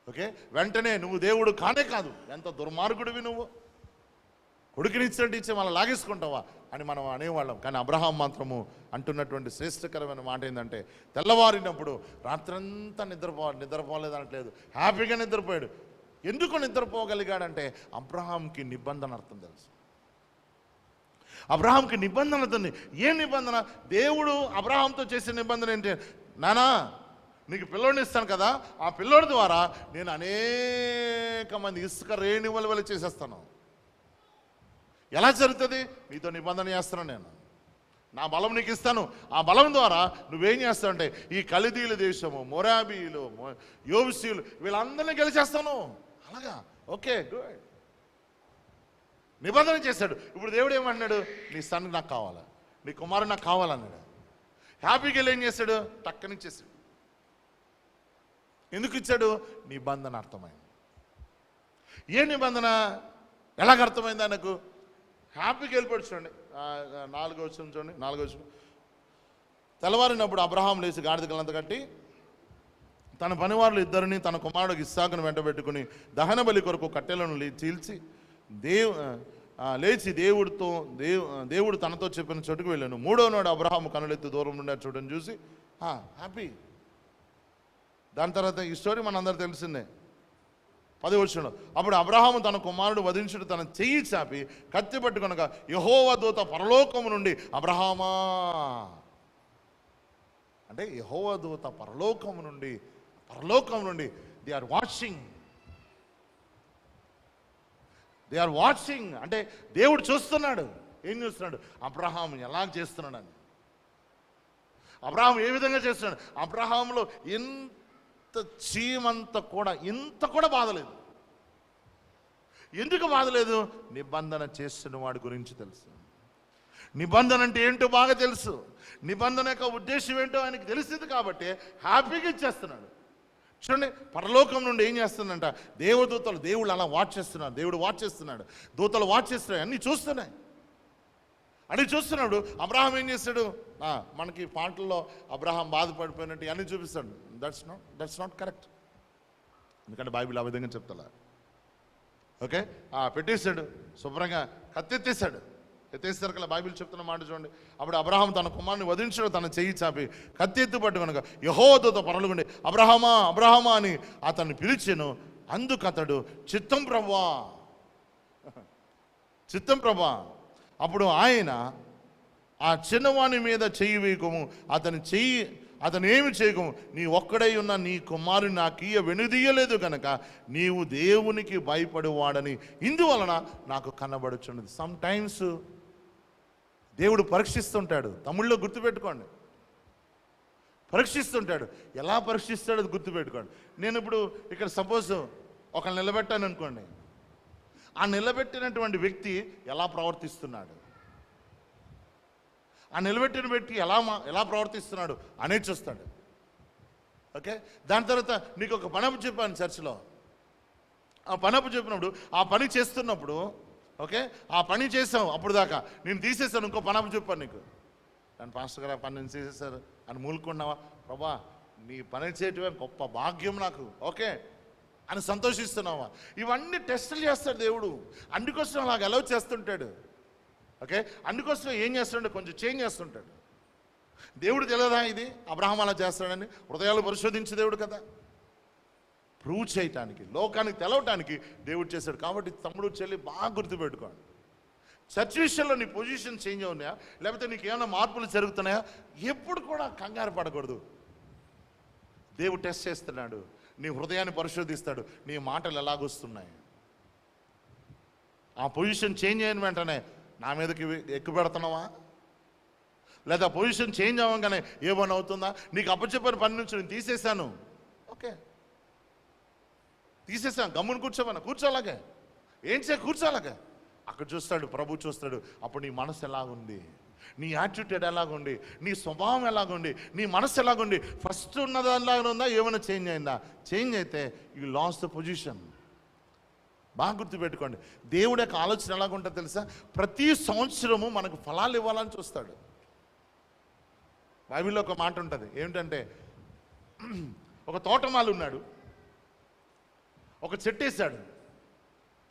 ఓకే, వెంటనే నువ్వు దేవుడు కానే కాదు, ఎంత దుర్మార్గుడివి నువ్వు, కొడుకునిచ్చినట్టు ఇచ్చి మళ్ళీ లాగేసుకుంటావా అని మనం అనేవాళ్ళం. కానీ అబ్రహాం మాత్రము అంటున్నటువంటి శ్రేష్టకరమైన మాట ఏంటంటే, తెల్లవారినప్పుడు రాత్రంతా నిద్రపోలేదనట్లేదు, హ్యాపీగా నిద్రపోయాడు. ఎందుకు నిద్రపోగలిగాడంటే అబ్రహాంకి నిబంధన అర్థం తెలుసు. అబ్రహాంకి నిబంధన అర్థం. ఏ నిబంధన? దేవుడు అబ్రహాంతో చేసే నిబంధన ఏంటి? నానా, నీకు పిల్లోడిని ఇస్తాను కదా, ఆ పిల్లోడి ద్వారా నేను అనేక మంది ఇసుక రేణువల చేసేస్తాను. ఎలా జరుగుతుంది? నీతో నిబంధన చేస్తాను నేను, నా బలం నీకు ఇస్తాను. ఆ బలం ద్వారా నువ్వేం చేస్తావంటే ఈ కల్దీయుల దేశము, మొరాబీయులు, యోబుసీయులు, వీళ్ళందరినీ గెలిచేస్తాను. అలాగా, ఓకే, గుడ్. నిబంధన చేశాడు. ఇప్పుడు దేవుడు ఏమంటున్నాడు? నీ సన్ నాకు కావాలా, నీ కుమారుడు నాకు కావాలన్నాడు. హ్యాపీగా వెళ్ళి ఏం చేశాడు? టక్కనిచ్చేసాడు. ఎందుకు ఇచ్చాడు? నిబంధన అర్థమైంది. ఏ నిబంధన? ఎలాగ అర్థమైంది ఆయనకు? హ్యాపీగా వెళ్ళిపోయాడు. చూడండి 4వ వచనం చూడండి. 4వ వచనం, తెల్లవారినప్పుడు అబ్రహాం లేచి గాడిదలంత కట్టి తన పనివారులు 2 తన కుమారుడు ఇస్సాకును వెంటబెట్టుకుని దహన బలి కొరకు కట్టెలను చీల్చి లేచి దేవుడు తనతో చెప్పిన చోటుకు వెళ్ళాను. 3వ నాడు అబ్రహాము కనులెత్తి దూరం నుండి చూడని చూసి హ్యాపీ. దాని తర్వాత ఈ స్టోరీ మనందరూ తెలిసిందే. 10వ వచనం, అప్పుడు అబ్రహాము తన కుమారుడు వధించుడు తన చెయ్యి చాపి కత్తి పట్టుకొనగా యెహోవా దూత పరలోకము నుండి అబ్రహామా, అంటే యెహోవా దూత పరలోకము నుండి దే ఆర్ వాచింగ్, అంటే దేవుడు చూస్తున్నాడు. ఏం చూస్తున్నాడు? అబ్రహాం ఎలా చేస్తున్నాడని. అబ్రహాం ఏ విధంగా చేస్తున్నాడు? అబ్రహాంలో ఇంత చీమంత కూడా ఇంత కూడా బాధలేదు. ఎందుకు బాధలేదు? నిబంధన చేస్తున్న వాడి గురించి తెలుసు. నిబంధన అంటే ఏంటో బాగా తెలుసు. నిబంధన యొక్క ఉద్దేశం ఏంటో ఆయనకి తెలిసింది కాబట్టి హ్యాపీగా ఇచ్చేస్తున్నాడు. చూడండి, పరలోకం నుండి ఏం చేస్తుందంట, దేవదూతలు, దేవుళ్ళు అలా వాచ్ చేస్తున్నారు, దేవుడు వాచ్ చేస్తున్నాడు, దూతలు వాచ్ చేస్తున్నాయి, అన్నీ చూస్తున్నాయి. అని చూస్తున్నాడు. అబ్రహాం ఏం చేస్తాడు, మనకి పాటల్లో అబ్రహాం బాధపడిపోయినట్టు అన్నీ చూపిస్తాడు. That's not correct. ఎందుకంటే బైబిల్ ఆ విధంగా చెప్తా. ఓకే, పెట్టేశాడు, శుభ్రంగా కత్తెత్తేసాడు. ఎత్తేస్తారు కదా, బైబిల్ చెప్తున్న మాట చూడండి. అప్పుడు అబ్రహాం తన కుమారుని వధించాడు, తన చెయ్యి చాపి కత్తెత్తి పట్టుకొనక యెహోవా దూత పరలోకండి అబ్రహామా అబ్రహామా అని అతన్ని పిలిచెను. అందుకు అతడు చిత్తం ప్రభువా, చిత్తం ప్రభువా. అప్పుడు ఆయన, ఆ చిన్నవాని మీద చెయ్యి వేయకము, అతను ఏమి చేయకము, నీ ఒక్కడై ఉన్న నీ కుమారుని నాకీయ వెనుదీయలేదు కనుక నీవు దేవునికి భయపడేవాడని ఇందువలన నాకు కనబడుచున్నది. సమ్ టైమ్స్ దేవుడు పరీక్షిస్తుంటాడు. తమిళ్లో గుర్తుపెట్టుకోండి, పరీక్షిస్తుంటాడు. ఎలా పరీక్షిస్తాడో అది గుర్తుపెట్టుకోండి. నేను ఇప్పుడు ఇక్కడ సపోజ్ ఒకళ్ళు నిలబెట్టాను అనుకోండి, ఆ నిలబెట్టినటువంటి వ్యక్తి ఎలా ప్రవర్తిస్తున్నాడు, ఆ నిలబెట్టిన వ్యక్తి ఎలా ప్రవర్తిస్తున్నాడు అనేది చూస్తాడు. ఓకే, దాని తర్వాత నీకు ఒక పనపు చెప్పాను చర్చిలో. ఆ పనపు చెప్పినప్పుడు ఆ పని చేస్తున్నప్పుడు, ఓకే, ఆ పని చేసావు అప్పుడు దాకా, నేను తీసేసాను, ఇంకో పనపు చెప్పాను నీకు. కానీ పాస్టర్ గారు ఆ పని నేను చేసేసారు అని మూలుకున్నావా, ప్రభా నీ పని చేయటమే గొప్ప భాగ్యం నాకు, ఓకే అని సంతోషిస్తున్నావా? ఇవన్నీ టెస్టులు చేస్తాడు దేవుడు. అందుకోసం అలాగ అలౌ చేస్తుంటాడు. ఓకే, అందుకోసం ఏం చేస్తుంటే కొంచెం చేంజ్ చేస్తుంటాడు. దేవుడు తెలియదా ఇది అబ్రహాం అలా చేస్తాడని? హృదయాలు పరిశోధించే దేవుడు కదా, ప్రూవ్ చేయటానికి, లోకానికి తెలవటానికి దేవుడు చేశాడు. కాబట్టి తమ్ముడు చెల్లి బాగా గుర్తుపెట్టుకోండి. చర్చ్ విషయంలో నీ పొజిషన్ చేంజ్ అవునాయా, లేకపోతే నీకు ఏమైనా మార్పులు జరుగుతున్నాయా, ఎప్పుడు కూడా కంగారు పడకూడదు. దేవుడు టెస్ట్ చేస్తున్నాడు, నీ హృదయాన్ని పరిశోధిస్తాడు, నీ మాటలు ఎలాగొస్తున్నాయి. ఆ పొజిషన్ చేంజ్ అయిన వెంటనే నా మీదకి ఎక్కువ పెడుతున్నావా, లేదా పొజిషన్ చేంజ్ అవ్వగానే ఏమని అవుతుందా? నీకు అప్పచెప్పిన పని నుంచి నేను తీసేశాను, ఓకే తీసేసాను, గమ్మును కూర్చోలాగే, ఏం కూర్చోలాగే. అక్కడ చూస్తాడు, ప్రభు చూస్తాడు. అప్పుడు నీ మనసు ఎలాగుంది, నీ యాటిట్యూడ్ ఎలాగుంది, నీ స్వభావం ఎలాగుంది, నీ మనసు ఎలాగుంది, ఫస్ట్ ఉన్నదానిలాగా ఉందా, ఏమైనా చేంజ్ అయిందా? చేంజ్ అయితే యూ లాస్ ద పొజిషన్. బాగా గుర్తుపెట్టుకోండి, దేవుడి యొక్క ఆలోచన ఎలాగుంటుందో తెలుసా? ప్రతి సంవత్సరము మనకు ఫలాలు ఇవ్వాలని చూస్తాడు. బైబిల్లో ఒక మాట ఉంటుంది, ఏమిటంటే ఒక తోటమాలి ఉన్నాడు, ఒక చెట్టు వేసాడు.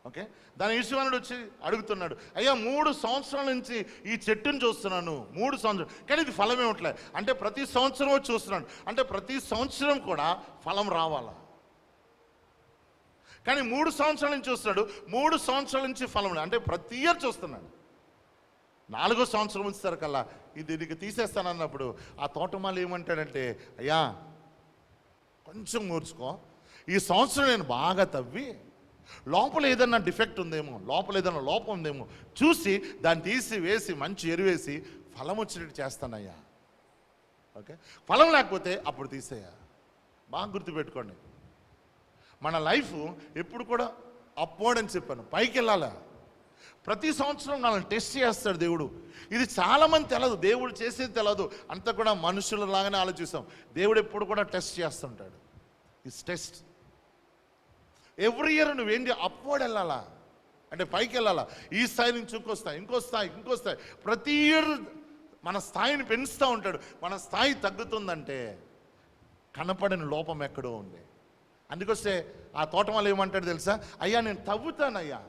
ఓకే, దాని యజమానుడు వచ్చి అడుగుతున్నాడు, అయ్యా 3 సంవత్సరాల నుంచి ఈ చెట్టును చూస్తున్నాను, 3 సంవత్సరాలు, కానీ ఇది ఫలం ఏమిట్లే అంటే ప్రతి సంవత్సరం వచ్చి చూస్తున్నాను, అంటే ప్రతి సంవత్సరం కూడా ఫలం రావాలా? కానీ 3 సంవత్సరాల నుంచి చూస్తున్నాడు, 3 సంవత్సరాల నుంచి ఫలం అంటే ప్రతి ఇయర్ చూస్తున్నాడు. 4వ సంవత్సరం ఉంచుతారు కల్లా ఇది నీకు తీసేస్తానన్నప్పుడు ఆ తోటమాలి ఏమంటాడంటే, అయ్యా కొంచెం మూర్చుకో, ఈ సంవత్సరం నేను బాగా తవ్వి లోపల ఏదన్నా డిఫెక్ట్ ఉందేమో, లోపల ఏదన్నా లోపం ఉందేమో చూసి దాన్ని తీసి వేసి మంచి ఎరువేసి ఫలం వచ్చినట్టు చేస్తానయ్యా. ఓకే, ఫలం లేకపోతే అప్పుడు తీసేయా. బాగా గుర్తుపెట్టుకోండి, మన లైఫ్ ఎప్పుడు కూడా అప్వర్డ్ అని చెప్పాను, పైకి వెళ్ళాలా. ప్రతి సంవత్సరం మనల్ని టెస్ట్ చేస్తాడు దేవుడు. ఇది చాలామంది తెలదు, దేవుడు చేసేది తెలదు, అంతా కూడా మనుషులలాగానే ఆలోచిస్తాం. దేవుడు ఎప్పుడు కూడా టెస్ట్ చేస్తుంటాడు. It's test. ఎవ్రీ ఇయర్ నువ్వేంటి అప్వర్డ్ వెళ్ళాలా, అంటే పైకి వెళ్ళాలా. ఈ స్థాయి నుంచి ఇంకో స్థాయి. ప్రతి ఇయర్ మన స్థాయిని పెంచుతూ ఉంటాడు. మన స్థాయి తగ్గుతుందంటే కనపడని లోపం ఎక్కడో ఉంది. అందుకొస్తే ఆ తోటమాలి ఏమంటాడు తెలుసా, అయ్యా నేను తవ్వుతానయ్యా,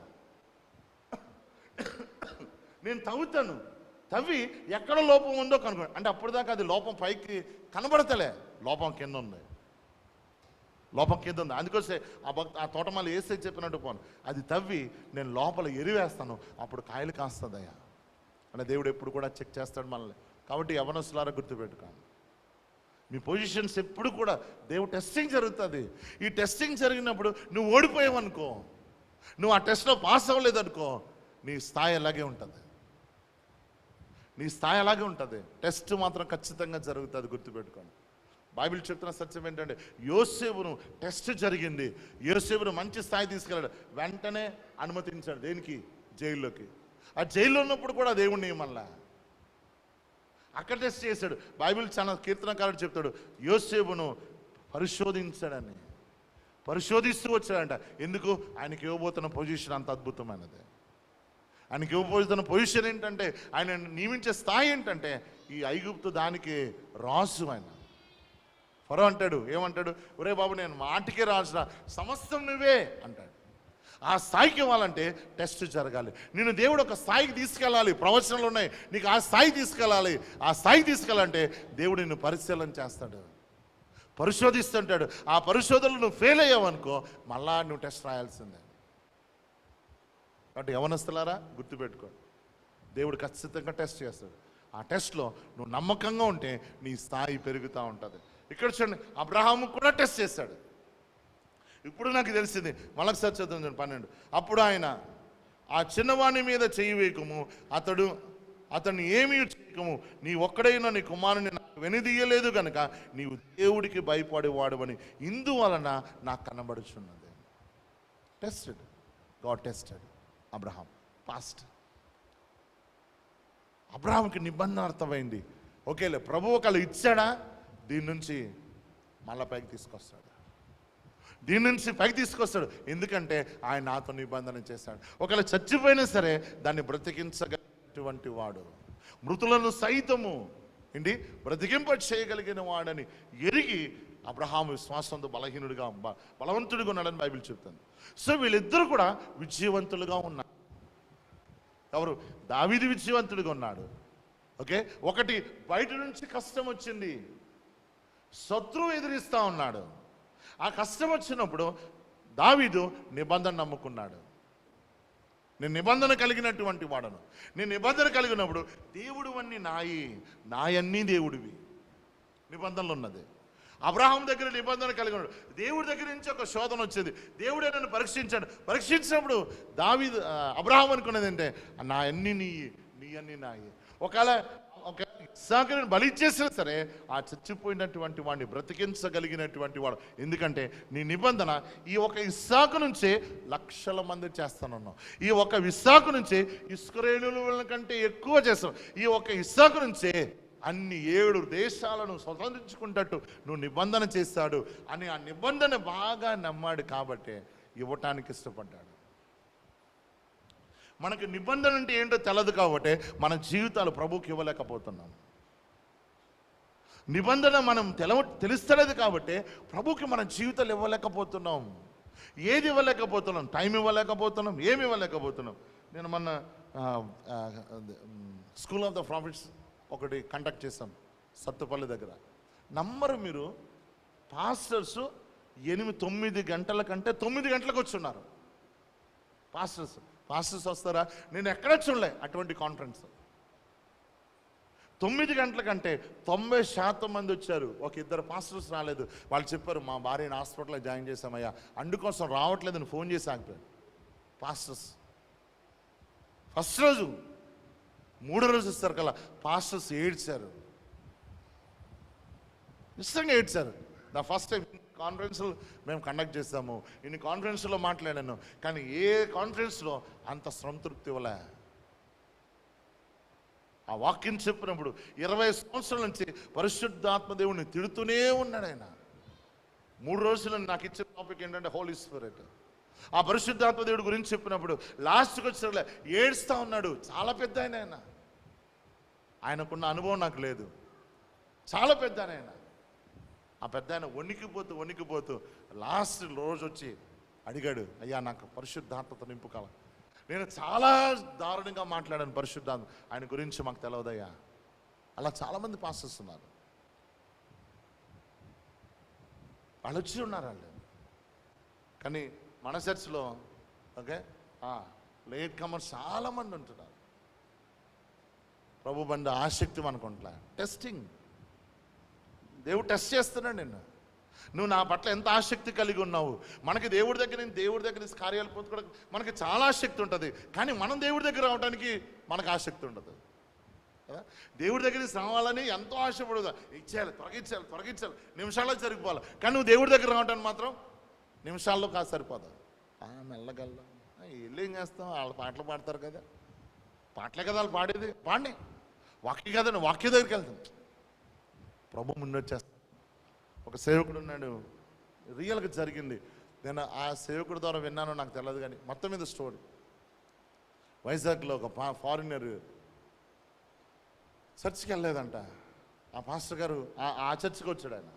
నేను తవ్వి ఎక్కడ లోపం ఉందో కనుక్కో. అంటే అప్పుడు దాకా అది లోపం పైకి కనబడతలే, లోపం కింద ఉంది. అందుకొస్తే ఆ తోటమాలి వేస్తే చెప్పినట్టు పోను, అది తవ్వి నేను లోపల ఎరివేస్తాను, అప్పుడు కాయలు కాస్తుందయ్యా. అంటే దేవుడు ఎప్పుడు కూడా చెక్ చేస్తాడు మనల్ని. కాబట్టి యవనస్తులారా గుర్తుపెట్టుకోండి, మీ పొజిషన్స్ ఎప్పుడు కూడా దేవుడు టెస్టింగ్ జరుగుతుంది. ఈ టెస్టింగ్ జరిగినప్పుడు నువ్వు ఓడిపోయావనుకో, నువ్వు ఆ టెస్ట్లో పాస్ అవ్వలేదనుకో, నీ స్థాయి అలాగే ఉంటుంది. టెస్ట్ మాత్రం ఖచ్చితంగా జరుగుతుంది, గుర్తుపెట్టుకోండి. బైబిల్ చెప్తున్న సత్యం ఏంటంటే, యోసేపును టెస్ట్ జరిగింది, యోసేపును మంచి స్థాయి తీసుకెళ్ళాడు, వెంటనే అనుమతించాడు దేనికి, జైల్లోకి. ఆ జైల్లో ఉన్నప్పుడు కూడా దేవుణ్ణి ఏమల్లా, అక్కడ టెస్ట్ చేశాడు. బైబిల్ చాలా కీర్తనకారుడు చెప్తాడు, యోసేపును పరిశోధించాడని. పరిశోధిస్తూ వచ్చాడంట. ఎందుకు? ఆయనకి ఇవ్వబోతున్న పొజిషన్ అంత అద్భుతమైనది. ఆయనకి ఇవ్వబోతున్న పొజిషన్ ఏంటంటే, ఆయన నియమించే స్థాయి ఏంటంటే, ఈ ఐగుప్తు దానికి రాజు ఆయన. ఫరో అంటాడు, ఏమంటాడు? ఒరే బాబు, నేను మాటికే రాజురా, సమస్తం నువ్వే అంటాడు. ఆ స్థాయికి ఇవ్వాలంటే టెస్ట్ జరగాలి. నేను దేవుడు ఒక స్థాయికి తీసుకెళ్ళాలి. ప్రవచనాలు ఉన్నాయి, నీకు ఆ స్థాయి తీసుకెళ్ళాలి. ఆ స్థాయికి తీసుకెళ్ళాలంటే దేవుడు నిన్ను పరిశీలన చేస్తాడు, పరిశోధిస్తుంటాడు. ఆ పరిశోధనలు నువ్వు ఫెయిల్ అయ్యావనుకో, మళ్ళా నువ్వు టెస్ట్ రాయాల్సిందే. కాబట్టి యవనస్తులారా గుర్తుపెట్టుకో, దేవుడు ఖచ్చితంగా టెస్ట్ చేస్తాడు. ఆ టెస్ట్లో నువ్వు నమ్మకంగా ఉంటే నీ స్థాయి పెరుగుతూ ఉంటుంది. ఇక్కడ చూడండి, అబ్రహాము కూడా టెస్ట్ చేశాడు. ఇప్పుడు నాకు తెలిసింది, మళ్ళొకసారి చదువు 12. అప్పుడు ఆయన, ఆ చిన్నవాణి మీద చెయ్యి వేయకము, అతన్ని ఏమీ చేయకము, నీ ఒక్కడైనా నీ కుమారుని నాకు వెనుదీయలేదు కనుక నీవు దేవుడికి భయపడేవాడు అని ఇందువలన నాకు కనబడుచున్నది. Tested, God tested Abraham. Past అబ్రహాంకి నిబంధన అర్థమైంది. ఓకేలే, ప్రభు ఒకళ్ళు ఇచ్చాడా, దీని నుంచి మళ్ళా పైకి తీసుకొస్తాడు, దీని నుంచి పైకి తీసుకొస్తాడు. ఎందుకంటే ఆయన నాతో నిబంధన చేశాడు. ఒకవేళ చచ్చిపోయినా సరే దాన్ని బ్రతికించగలిగినటువంటి వాడు, మృతులను సైతము ఏంటి బ్రతికింప చేయగలిగిన వాడని ఎరిగి అబ్రహాము విశ్వాసంతో బలవంతుడిగా ఉన్నాడని బైబిల్ చెప్తుంది. సో వీళ్ళిద్దరూ కూడా విజయవంతులుగా ఉన్నారు. ఎవరు? దావీదు విజయవంతుడిగా ఉన్నాడు. ఓకే, ఒకటి బయట నుంచి కష్టం వచ్చింది, శత్రువు ఎదిరిస్తూ ఉన్నాడు. ఆ కష్టం వచ్చినప్పుడు దావీదు నిబంధన నమ్ముకున్నాడు. నేను నిబంధన కలిగినటువంటి వాడను. నేను నిబంధన కలిగినప్పుడు దేవుడు అన్నీ నాయన్నీ దేవుడివి నిబంధనలు ఉన్నది. అబ్రహాం దగ్గర నిబంధన కలిగి ఉన్నాడు. దేవుడి దగ్గర నుంచి ఒక శోధన వచ్చేది. దేవుడే నన్ను పరీక్షించాడు. పరీక్షించినప్పుడు దావీదు అబ్రహాం అనుకున్నది ఏంటంటే, నా అన్నీ నీ అన్నీ నాయి. ఒకవేళ ఇస్సాకుని బలి ఇచ్చేసినా సరే ఆ చచ్చిపోయినటువంటి వాడిని బ్రతికించగలిగినటువంటి వాడు. ఎందుకంటే నీ నిబంధన ఈ ఒక ఇస్సాకు నుంచే లక్షల మంది చేస్తానన్నావు. ఈ ఒక ఇస్సాకు నుంచే ఇశ్రాయేలీయుల కంటే ఎక్కువ చేస్తావు. ఈ ఒక ఇస్సాకు నుంచే అన్ని 7 దేశాలను స్వతంత్రించుకుంటట్టు నువ్వు నిబంధన చేస్తాడు అని ఆ నిబంధన బాగా నమ్మాడు. కాబట్టి ఇవ్వటానికి ఇష్టపడ్డాడు. మనకి నిబంధన అంటే ఏంటో తెలదు కాబట్టి మన జీవితాలు ప్రభువుకి ఇవ్వలేకపోతున్నాం. నిబంధన మనం తెలుస్తలేదు కాబట్టి ప్రభువుకి మన జీవితాలు ఇవ్వలేకపోతున్నాం. ఏది ఇవ్వలేకపోతున్నాం? టైం ఇవ్వలేకపోతున్నాం, ఏమి ఇవ్వలేకపోతున్నాం. నేను మొన్న స్కూల్ ఆఫ్ ద ప్రాఫిట్స్ ఒకటి కండక్ట్ చేశాం సత్తుపల్లి దగ్గర. నమ్మరు మీరు, పాస్టర్స్ 8-9 గంటల కంటే 9 గంటలకు వచ్చున్నారు. పాస్టర్స్ వస్తారా? నేను ఎక్కడ చూడలే అటువంటి కాన్ఫరెన్స్. 9 గంటల కంటే 90% మంది వచ్చారు. ఒక 2 పాస్టర్స్ రాలేదు. వాళ్ళు చెప్పారు, మా భార్యని హాస్పిటల్లో జాయిన్ చేశామయ్యా, అందుకోసం రావట్లేదని ఫోన్ చేసి ఆగిపోయారు పాస్టర్స్. ఫస్ట్ రోజు, 3వ రోజు ఇస్తారు కదా, పాస్టర్స్ ఏడ్చారు, నిజంగా ఏడ్చారు. ద ఫస్ట్ టైం కాన్ఫరెన్స్లో మేము కండక్ట్ చేస్తాము, ఇన్ని కాన్ఫరెన్స్లో మాట్లాడాను, కానీ ఏ కాన్ఫరెన్స్లో అంత సంతృప్తి ఇవ్వలే. ఆ వాక్యం చెప్పినప్పుడు 20 సంవత్సరాల నుంచి పరిశుద్ధాత్మ దేవుడిని తిడుతూనే ఉన్నాడు ఆయన. 3 రోజులు నాకు ఇచ్చిన టాపిక్ ఏంటంటే హోలీ స్పిరిట్. ఆ పరిశుద్ధాత్మ దేవుడి గురించి చెప్పినప్పుడు లాస్ట్కి వచ్చేలా ఏడుస్తూ ఉన్నాడు. చాలా పెద్ద ఆయన, ఆయనకున్న అనుభవం నాకు లేదు. చాలా పెద్ద ఆయన. ఆ పెద్ద ఆయన వణికిపోతూ లాస్ట్ రోజు వచ్చి అడిగాడు, అయ్యా నాకు పరిశుద్ధాత్మతో నింపుకాల. నేను చాలా దారుణంగా మాట్లాడాను పరిశుద్ధాత్మ, ఆయన గురించి మాకు తెలియదయ్యా. అలా చాలామంది పాస్టర్స్ ఉన్నారు. వాళ్ళు వచ్చి ఉన్నారు వాళ్ళు. కానీ మన చర్చ్లో ఓకే లేట్ కమర్స్ చాలామంది ఉంటున్నారు. ప్రభు బండి ఆసక్తి మనకుంటా. టెస్టింగ్, దేవుడు టెస్ట్ చేస్తున్నాడు నిన్ను. నువ్వు నా పట్ల ఎంత ఆసక్తి కలిగి ఉన్నావు. మనకి దేవుడి దగ్గర నుంచి కార్యాలు పొందుకోవడం మనకి చాలా ఆసక్తి ఉంటుంది. కానీ మనం దేవుడి దగ్గర రావడానికి మనకు ఆసక్తి ఉండదు కదా. దేవుడి దగ్గర నుంచి రావాలని ఎంతో ఆశపడదు. ఇచ్చేయాలి, త్వరగించాలి, నిమిషాల్లో జరిగిపోవాలి. కానీ నువ్వు దేవుడి దగ్గర రావడానికి మాత్రం నిమిషాల్లో కాదు, సరిపోదు. మెల్లగల్లా వీళ్ళు ఏం చేస్తాం, వాళ్ళు పాటలు పాడతారు కదా, పాటలే కదా వాళ్ళు పాడేది, పాడి వాక్యం కాదండి, వాక్య దగ్గరికి వెళ్తాం. ప్రభు ముందు వచ్చేస్తాం. ఒక సేవకుడు ఉన్నాడు, రియల్గా జరిగింది. నేను ఆ సేవకుడి ద్వారా విన్నానో నాకు తెలియదు, కానీ మొత్తం మీద స్టోరీ. వైజాగ్లో ఒక ఫారినర్ చర్చ్కి వెళ్ళలేదంట. ఆ పాస్టర్ గారు ఆ చర్చ్కి వచ్చాడు. ఆయన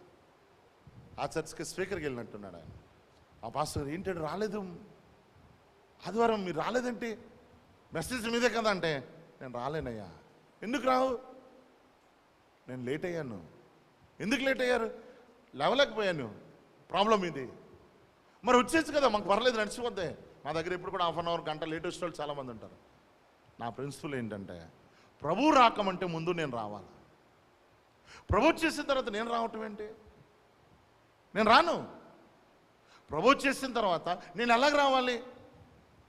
ఆ చర్చ్కి స్పీకర్కి వెళ్ళినట్టున్నాడు. ఆయన ఆ పాస్టర్ గారు, ఏంటంటే రాలేదు, ఆదివారం మీరు రాలేదేంటి, మెసేజ్ మీదే కదా అంటే, నేను రాలేనయ్యా. ఎందుకు రావు? నేను లేట్ అయ్యాను. ఎందుకు లేట్ అయ్యారు? లేవలేకపోయాను, ప్రాబ్లం ఇది. మరి వచ్చేసి కదా, మాకు పర్లేదు, నడిచిపోద్ది. మా దగ్గర ఇప్పుడు కూడా 1/2 అవర్ గంట లేట్ వచ్చిన వాళ్ళు చాలామంది ఉంటారు. నా ప్రిన్సిపల్ ఏంటంటే, ప్రభు రాకమంటే ముందు నేను రావాలి. ప్రభు చేసిన తర్వాత నేను రావటం ఏంటి? నేను రాను. ప్రభు చేసిన తర్వాత నేను ఎలాగ రావాలి?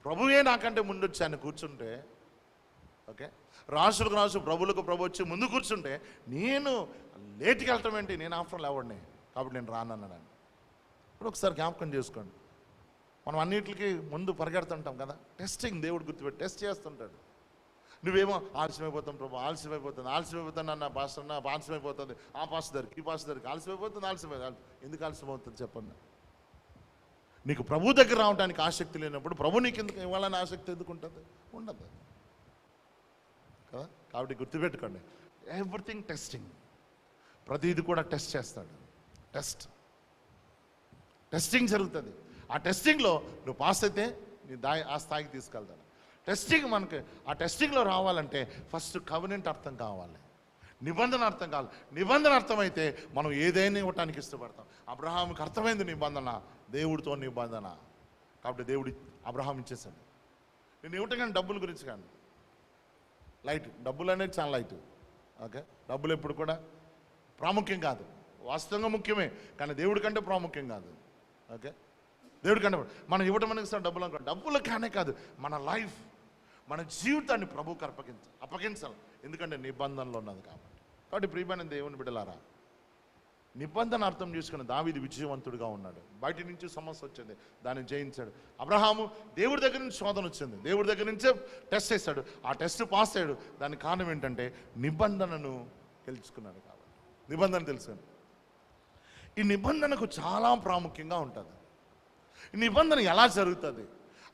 ప్రభువే నాకంటే ముందు వచ్చి ఆయన కూర్చుంటే, ఓకే, రాజులకు రాజు ప్రభులకు ప్రభు వచ్చి ముందు కూర్చుంటే నేను లేట్కి వెళ్ళటం ఏంటి? నేను ఆఫ్టర్ లేవడిని, కాబట్టి నేను రానన్నాను. ఇప్పుడు ఒకసారి జ్ఞాపకం చేసుకోండి. మనం అన్నిటికీ ముందు పరిగెడుతుంటాం కదా. టెస్టింగ్, దేవుడు గుర్తుపెట్టి టెస్ట్ చేస్తుంటాడు. నువ్వేమో ఆలస్యమైపోతాం ప్రభు, ఆలస్యమైపోతాను అన్న పాస్టర్, అన్న ఆలస్యమైపోతుంది, ఆ పాస్టర్ దగ్గరికి, ఈ పాస్టర్ దగ్గరికి ఆలస్యమైపోతుంది. ఎందుకు ఆలస్యమవుతుంది చెప్పండి? నీకు ప్రభు దగ్గర రావడానికి ఆసక్తి లేనప్పుడు ప్రభు నీకు ఎందుకు ఇవ్వాలని ఆసక్తి ఎందుకు ఉంటుంది? ఉండదు కదా. కాబట్టి గుర్తుపెట్టుకోండి, ఎవ్రీథింగ్ టెస్టింగ్. ప్రతిది కూడా టెస్ట్ చేస్తాడు. టెస్టింగ్ జరుగుతుంది. ఆ టెస్టింగ్లో నువ్వు పాస్ అయితే నీ ఆ స్థాయికి తీసుకెళ్తాను. టెస్టింగ్ మనకి, ఆ టెస్టింగ్లో రావాలంటే ఫస్ట్ కవెనెంట్ అర్థం కావాలి, నిబంధన అర్థం కావాలి. నిబంధన అర్థమైతే మనం ఏదైనా ఇవ్వటానికి ఇష్టపడతాం. అబ్రహాముకి అర్థమైంది నిబంధన, దేవుడితో నిబంధన. కాబట్టి దేవుడు అబ్రహాం ఇచ్చేసాడు. నేను ఇవ్వటం కానీ డబ్బుల గురించి కానీ, లైట్, డబ్బులు అనేది చాలా లైట్. ఓకే, డబ్బులు ఎప్పుడు కూడా ప్రాముఖ్యం కాదు. వాస్తవంగా ముఖ్యమే, కానీ దేవుడి కంటే ప్రాముఖ్యం కాదు. ఓకే, దేవుడి కంటే మనం ఇవ్వటం అనేది సార్ డబ్బులు అనుకో, డబ్బులు కానే కాదు, మన లైఫ్, మన జీవితాన్ని ప్రభువుకి అప్పగించాలి. ఎందుకంటే నిబంధనలో ఉన్నది కాబట్టి ప్రియమైన దేవుని బిడ్డలారా, నిబంధన అర్థం చేసుకుని దావీదు విజయవంతుడిగా ఉన్నాడు. బయట నుంచి సమస్య వచ్చింది, దాన్ని జయించాడు. అబ్రహాము దేవుడి దగ్గర నుంచి శోధన వచ్చింది, దేవుడి దగ్గర నుంచే టెస్ట్ చేశాడు. ఆ టెస్ట్ పాస్ అయ్యాడు. దానికి కారణం ఏంటంటే నిబంధనను తెలుసుకున్నాడు. కాబట్టి నిబంధన తెలుసుకుని, ఈ నిబంధనకు చాలా ప్రాముఖ్యంగా ఉంటుంది. ఈ నిబంధన ఎలా జరుగుతుంది?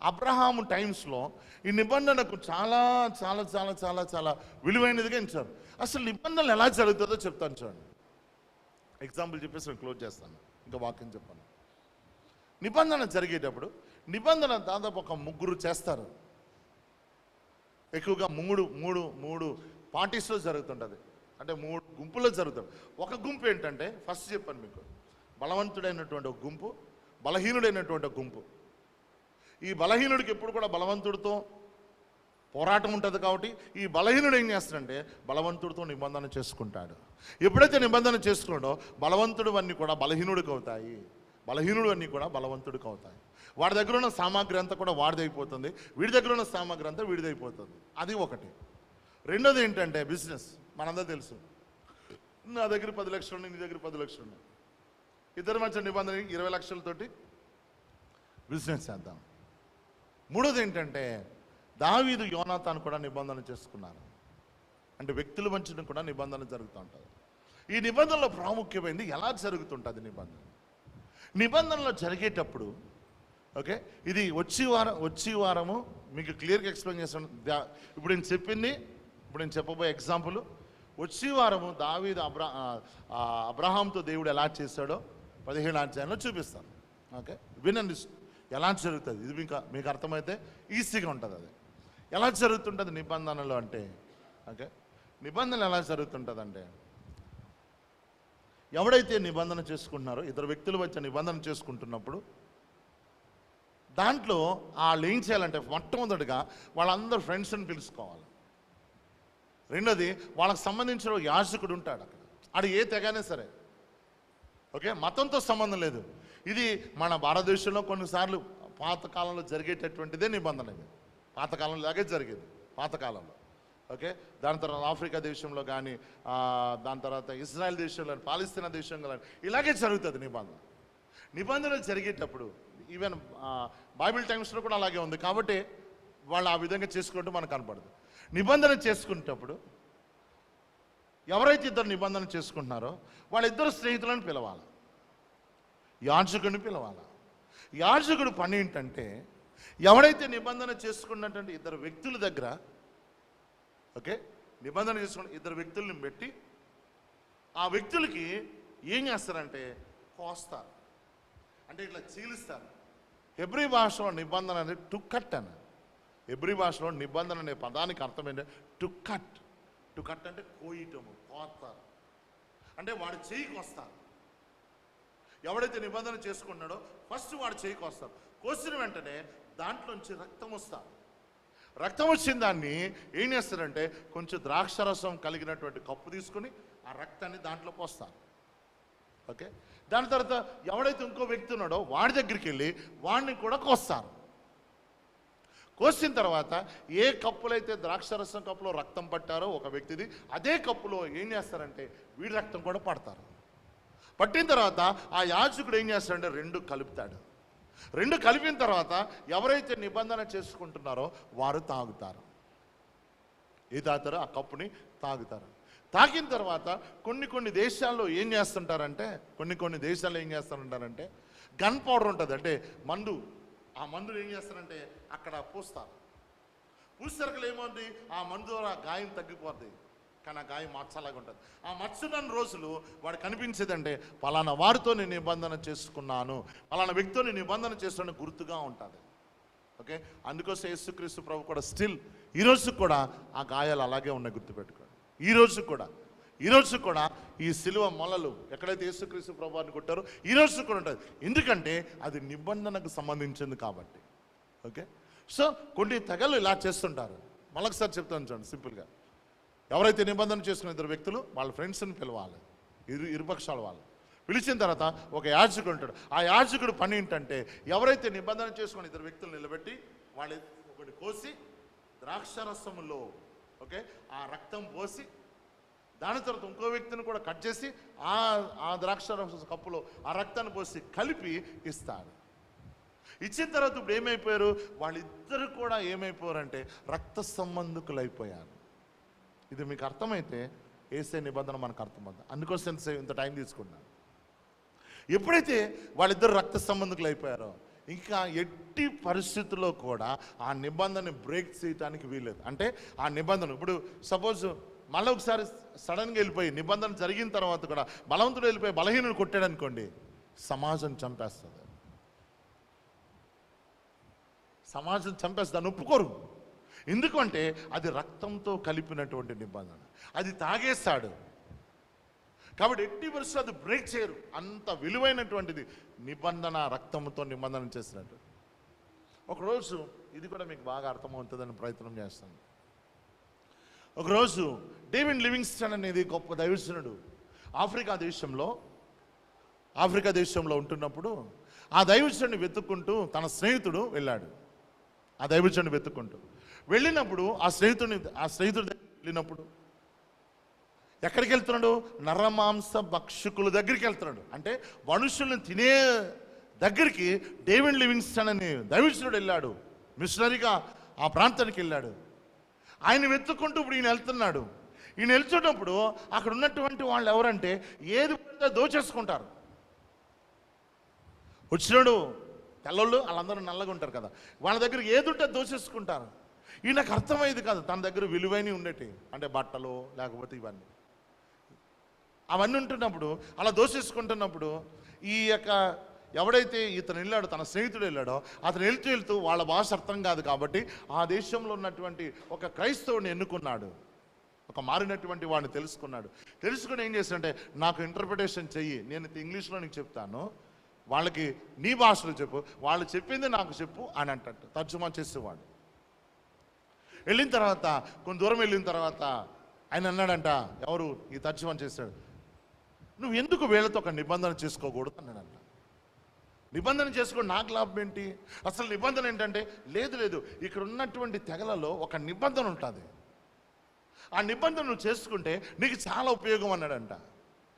అబ్రహాము టైమ్స్లో ఈ నిబంధనకు చాలా చాలా చాలా చాలా చాలా విలువైనదిగా ఇచ్చారు. అసలు నిబంధనలు ఎలా జరుగుతుందో చెప్తాను చూడండి. ఎగ్జాంపుల్ చెప్పేసి నేను క్లోజ్ చేస్తాను, ఇంకా వాక్యం చెప్పాను. నిబంధన జరిగేటప్పుడు నిబంధన దాదాపు ఒక 3 చేస్తారు. ఎక్కువగా మూడు పార్టీస్లో జరుగుతుంటుంది, అంటే 3 గుంపుల్లో జరుగుతుంది. ఒక గుంపు ఏంటంటే, ఫస్ట్ చెప్పాను మీకు, బలవంతుడైనటువంటి ఒక గుంపు, బలహీనుడైనటువంటి ఒక గుంపు. ఈ బలహీనుడికి ఎప్పుడు కూడా బలవంతుడితో పోరాటం ఉంటుంది. కాబట్టి ఈ బలహీనుడు ఏం చేస్తాడంటే బలవంతుడితో నిబంధన చేసుకుంటాడు. ఎప్పుడైతే నిబంధన చేసుకున్నాడో బలవంతుడు అన్నీ కూడా బలహీనుడికి అవుతాయి, బలహీనుడు అన్నీ కూడా బలవంతుడికి అవుతాయి. వాడి దగ్గర ఉన్న సామాగ్రి అంతా కూడా వాడిదైపోతుంది, వీడి దగ్గర ఉన్న సామాగ్రి అంతా వీడిదైపోతుంది. అది ఒకటి. రెండోది ఏంటంటే బిజినెస్. మనందరూ తెలుసు, నా దగ్గర 10 లక్షలు ఉన్నాయి, నీ దగ్గర 10 లక్షలు ఉన్నాయి, ఇద్దరి మధ్య నిబంధన 20 లక్షలతోటి బిజినెస్ చేద్దాం. మూడోది ఏంటంటే దావీదు యోనాతాను కూడా నిబంధన చేసుకున్నారు. అంటే వ్యక్తుల మధ్యన కూడా నిబంధన జరుగుతూ ఉంటుంది. ఈ నిబంధనలో ప్రాముఖ్యమైనది ఎలా జరుగుతుంటుంది నిబంధనలో జరిగేటప్పుడు. ఓకే, ఇది వచ్చే వారము మీకు క్లియర్గా ఎక్స్ప్లెయిన్ చేస్తాను. ఇప్పుడు నేను చెప్పబోయే ఎగ్జాంపుల్, వచ్చే వారము దావీదు అబ్రహాంతో దేవుడు ఎలా చేశాడో 17వ అధ్యాయంలో చూపిస్తాను. ఓకే, వినండి ఎలా జరుగుతుంది. ఇది మీకు అర్థమైతే ఈజీగా ఉంటుంది. అది ఎలా జరుగుతుంటుంది నిబంధనలు అంటే, ఓకే, నిబంధన ఎలా జరుగుతుంటుందంటే, ఎవడైతే నిబంధన చేసుకుంటున్నారో, ఇద్దరు వ్యక్తుల మధ్య నిబంధన చేసుకుంటున్నప్పుడు దాంట్లో వాళ్ళు ఏం చేయాలంటే, మొట్టమొదటిగా వాళ్ళందరూ ఫ్రెండ్స్ని పిలుచుకోవాలి. రెండోది, వాళ్ళకి సంబంధించిన యాజకుడు ఉంటాడు అక్కడ, అది ఏ తెగానే సరే. ఓకే, మతంతో సంబంధం లేదు. ఇది మన భారతదేశంలో కొన్నిసార్లు పాతకాలంలో జరిగేటటువంటిదే నిబంధన. ఇది పాతకాలంలో ఇలాగే జరిగేది, పాతకాలంలో. ఓకే, దాని తర్వాత ఆఫ్రికా దేశంలో కానీ, దాని తర్వాత ఇజ్రాయెల్ దేశంలో, పాలస్తీనా దేశంలో కానీ ఇలాగే జరుగుతుంది నిబంధనలు జరిగేటప్పుడు. ఈవెన్ బైబిల్ టైమ్స్లో కూడా అలాగే ఉంది. కాబట్టి వాళ్ళు ఆ విధంగా చేసుకుంటూ మనకు కనపడదు. నిబంధన చేసుకునేటప్పుడు ఎవరైతే ఇద్దరు నిబంధన చేసుకుంటున్నారో వాళ్ళిద్దరు స్నేహితులను పిలవాలి, యాజకుడిని పిలవాలి. యాజకుడు పని ఏంటంటే ఎవరైతే నిబంధన చేసుకున్నటువంటి ఇద్దరు వ్యక్తుల దగ్గర, ఓకే, నిబంధన చేసుకున్న ఇద్దరు వ్యక్తుల్ని పెట్టి ఆ వ్యక్తులకి ఏం చేస్తారంటే కోస్తారు, అంటే ఇట్లా చీలుస్తారు. హెబ్రీ భాషలో నిబంధన అనేది టు కట్ అని. హెబ్రీ భాషలో నిబంధన అనే పదానికి అర్థం ఏంటంటే టు కట్. టు కట్ అంటే కోయటము, కోస్తారు, అంటే వాడు చేయికి వస్తారు. ఎవడైతే నిబంధన చేసుకున్నాడో ఫస్ట్ వాడు చేయికి వస్తారు. కోసిన వెంటనే దాంట్లోంచి రక్తం వస్తారు. రక్తం వచ్చిన దాన్ని ఏం చేస్తారంటే కొంచెం ద్రాక్షరసం కలిగినటువంటి కప్పు తీసుకుని ఆ రక్తాన్ని దాంట్లో పోస్తారు. ఓకే, దాని తర్వాత ఎవడైతే ఇంకో వ్యక్తి ఉన్నాడో వాడి దగ్గరికి వెళ్ళి వాడిని కూడా కోస్తారు. కోసిన తర్వాత ఏ కప్పులో అయితే ద్రాక్షరసం కప్పులో రక్తం పట్టారో ఒక వ్యక్తిది, అదే కప్పులో ఏం చేస్తారంటే వీడి రక్తం కూడా పడతారు. పట్టిన తర్వాత ఆ యాజకుడు ఏం చేస్తాడంటే రెండు కలుపుతాడు. రెండు కలిపిన తర్వాత ఎవరైతే నిబంధన చేసుకుంటున్నారో వారు తాగుతారు. ఏ తాగుతారో ఆ కప్పుని తాగుతారు. తాగిన తర్వాత కొన్ని దేశాల్లో ఏం చేస్తుంటారంటే గన్ పౌడర్ ఉంటుంది, అంటే మందు. ఆ మందులు ఏం చేస్తారంటే అక్కడ పూస్తారు. పూసేసరికి ఏమవుతుంది, ఆ మందు ద్వారా గాయం తగ్గిపోద్ది, కానీ ఆ గాయం మచ్చలాగా ఉంటుంది. ఆ మచ్చున్న రోజులు వాడు కనిపించేదంటే పలానా వారితో నేను నిబంధన చేసుకున్నాను, పలానా వ్యక్తితో నేను నిబంధన చేస్తున్న గుర్తుగా ఉంటుంది. ఓకే, అందుకోసం యేసుక్రీస్తు ప్రభు కూడా స్టిల్ ఈరోజు కూడా ఆ గాయాలు అలాగే ఉన్నాయి, గుర్తుపెట్టుకోండి. ఈరోజు కూడా ఈ సిలువ మొలలు ఎక్కడైతే యేసుక్రీస్తు ప్రభువాన్ని కొట్టారో ఈరోజు కూడా ఉంటుంది, ఎందుకంటే అది నిబంధనకు సంబంధించింది కాబట్టి. ఓకే, సో కొన్ని తెగలు ఇలా చేస్తుంటారు. మళ్ళొకసారి చెప్తాను చూడండి సింపుల్గా. ఎవరైతే నిబంధన చేసుకున్న ఇద్దరు వ్యక్తులు వాళ్ళ ఫ్రెండ్స్ని పిలవాలి, ఇరుపక్షాల వాళ్ళు. పిలిచిన తర్వాత ఒక యాజకుడు ఉంటాడు. ఆ యాజకుడు పని ఏంటంటే ఎవరైతే నిబంధన చేసుకున్న ఇద్దరు వ్యక్తులు నిలబెట్టి వాళ్ళు ఒకటి కోసి ద్రాక్షరసములో, ఓకే, ఆ రక్తం పోసి దాని తర్వాత ఇంకో వ్యక్తిని కూడా కట్ చేసి ఆ ద్రాక్షరస కప్పులో ఆ రక్తాన్ని పోసి కలిపి ఇస్తాడు. ఇచ్చిన తర్వాత ఇప్పుడు ఏమైపోయారు, వాళ్ళిద్దరు కూడా ఏమైపోయారంటే రక్త సంబంధికులు అయిపోయారు. ఇది మీకు అర్థమైతే యేసే నిబంధన మనకు అర్థమవుతుంది. అందుకోసం ఇంత టైం తీసుకున్నాను. ఎప్పుడైతే వాళ్ళిద్దరు రక్త సంబంధికులు అయిపోయారో ఇంకా ఎట్టి పరిస్థితుల్లో కూడా ఆ నిబంధన బ్రేక్ చేయడానికి వీలేదు. అంటే ఆ నిబంధన ఇప్పుడు సపోజ్ మళ్ళీ ఒకసారి సడన్గా వెళ్ళిపోయి నిబంధన జరిగిన తర్వాత కూడా బలవంతుడు వెళ్ళిపోయి బలహీనుడు కొట్టాడు అనుకోండి, సమాజం చంపేస్తుంది. దాన్ని ఒప్పుకోరు. ఎందుకంటే అది రక్తంతో కలిపినటువంటి నిబంధన, అది తాగేస్తాడు కాబట్టి ఎట్టి పరిస్థితులు అది బ్రేక్ చేయరు. అంత విలువైనటువంటిది నిబంధన, రక్తంతో నిబంధన చేసినట్టు. ఒకరోజు ఇది కూడా మీకు బాగా అర్థమవుతుందని ప్రయత్నం చేస్తాను. ఒకరోజు డేవిడ్ లివింగ్స్టన్ అనేది గొప్ప దైవజనుడు ఆఫ్రికా దేశంలో ఉంటున్నప్పుడు ఆ దైవజనుడిని వెతుక్కుంటూ తన స్నేహితుడు వెళ్ళాడు. ఆ దైవజనుడిని వెతుక్కుంటూ వెళ్ళినప్పుడు ఆ స్నేహితుడి వెళ్ళినప్పుడు ఎక్కడికి వెళ్తున్నాడు, నరమాంస భక్షకుల దగ్గరికి వెళ్తున్నాడు. అంటే మనుషుల్ని తినే దగ్గరికి డేవిడ్ లివింగ్స్టన్ అని దైవజనుడు వెళ్ళాడు. మిషనరీగా ఆ ప్రాంతానికి వెళ్ళాడు. ఆయన వెతుక్కుంటూ ఇప్పుడు ఈయన వెళ్తున్నాడు. ఈయన వెళ్తున్నప్పుడు అక్కడ ఉన్నటువంటి వాళ్ళు ఎవరంటే ఏది దోచేసుకుంటారు. వచ్చినాడు తెల్లోళ్ళు వాళ్ళందరూ నల్లగా ఉంటారు కదా, వాళ్ళ దగ్గర ఏదుంటే దోచేసుకుంటారు. ఈయనకు అర్థమయ్యేది కాదు తన దగ్గర విలువైనవి ఉండేటి, అంటే బట్టలు లేకపోతే ఇవన్నీ అవన్నీ ఉంటున్నప్పుడు అలా దోచేసుకుంటున్నప్పుడు ఈ యొక్క ఎవడైతే ఇతను వెళ్ళాడో తన స్నేహితుడు వెళ్ళాడో అతను వెళ్తూ వాళ్ళ భాష అర్థం కాదు కాబట్టి ఆ దేశంలో ఉన్నటువంటి ఒక క్రైస్తవుని ఎన్నుకున్నాడు. ఒక మారినటువంటి వాడిని తెలుసుకుని ఏం చేశాడంటే నాకు ఇంటర్ప్రిటేషన్ చెయ్యి, నేను ఇంగ్లీష్లో నీకు చెప్తాను, వాళ్ళకి నీ భాషలో చెప్పు, వాళ్ళు చెప్పింది నాకు చెప్పు అని అంటట్టు తర్జుమా చేసేవాడు. వెళ్ళిన తర్వాత కొంత దూరం వెళ్ళిన తర్వాత ఆయన అన్నాడంట, ఎవరు ఈ తర్జుమా చేశాడు, నువ్వు ఎందుకు వీళ్ళతో ఒక నిబంధన చేసుకోకూడదు అన్నాడంట. నిబంధన చేసుకోండి, నాకు లాభం ఏంటి? అసలు నిబంధన ఏంటంటే లేదు ఇక్కడ ఉన్నటువంటి తెగలలో ఒక నిబంధన ఉంటుంది, ఆ నిబంధన నువ్వు చేసుకుంటే నీకు చాలా ఉపయోగం అన్నాడంట.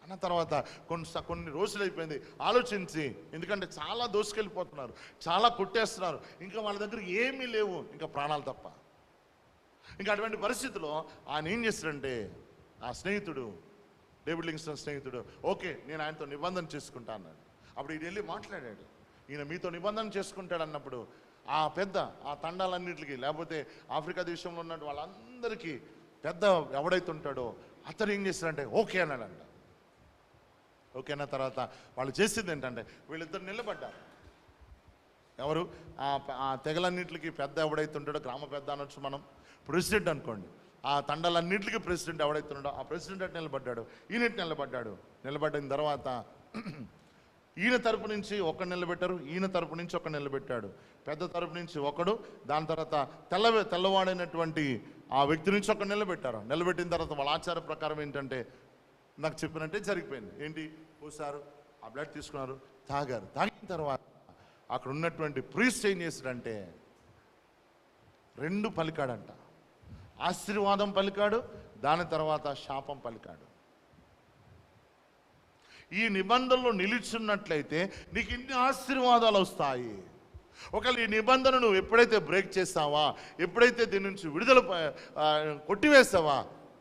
అన్న తర్వాత కొన్ని రోజులు అయిపోయింది ఆలోచించి, ఎందుకంటే చాలా దోసుకెళ్ళిపోతున్నారు, చాలా కొట్టేస్తున్నారు, ఇంకా వాళ్ళ దగ్గర ఏమీ లేవు, ఇంకా ప్రాణాలు తప్ప. ఇంకా అటువంటి పరిస్థితిలో ఆయన ఏం చేస్తాడంటే ఆ స్నేహితుడు, డేవిడ్ లివింగ్స్టన్ స్నేహితుడు, ఓకే నేను ఆయనతో నిబంధన చేసుకుంటా అన్నాడు. అప్పుడు ఈయన వెళ్ళి మాట్లాడాడు, ఈయన మీతో నిబంధన చేసుకుంటాడు అన్నప్పుడు ఆ తండాలన్నింటికి, లేకపోతే ఆఫ్రికా దేశంలో ఉన్న వాళ్ళందరికీ పెద్ద ఎవడైతే ఉంటాడో అతను ఏం చేశాడంటే ఓకే అన్నాడంట. ఓకే అన్న తర్వాత వాళ్ళు చేసింది ఏంటంటే వీళ్ళిద్దరు నిలబడ్డారు. ఎవరు? ఆ తెగలన్నింటికి పెద్ద ఎవడైతే ఉంటాడో, గ్రామ పెద్ద అనొచ్చు మనం, ప్రెసిడెంట్ అనుకోండి, ఆ తండాలన్నింటికి ప్రెసిడెంట్ ఎవడైతే ఉన్నాడో ఆ ప్రెసిడెంట్ అటు నిలబడ్డాడు, ఈయనటి నిలబడ్డాడు. నిలబడిన తర్వాత ఈయన తరపు నుంచి ఒకడు నిలబెట్టారు, ఈయన తరపు నుంచి ఒకడు నిలబెట్టాడు, పెద్ద తరపు నుంచి ఒకడు, దాని తర్వాత తెల్లవాడైనటువంటి ఆ వ్యక్తి నుంచి ఒకడు నిలబెట్టారు. నిలబెట్టిన తర్వాత వాళ్ళ ఆచార ప్రకారం ఏంటంటే నాకు చెప్పినట్టే జరిగిపోయింది. ఏంటి? పోసారు, ఆ బ్లడ్ తీసుకున్నారు, తాగారు. తాగిన తర్వాత అక్కడ ఉన్నటువంటి ప్రీస్ట్ ఏం చేశాడంటే రెండు పలికాడంట. ఆశీర్వాదం పలికాడు, దాని తర్వాత శాపం పలికాడు. ఈ నిబంధనలో నిలిచున్నట్లయితే నీకు ఇన్ని ఆశీర్వాదాలు వస్తాయి. ఒకవేళ ఈ నిబంధనను ఎప్పుడైతే బ్రేక్ చేస్తావా, ఎప్పుడైతే దీని నుంచి విడుదల కొట్టివేస్తావా,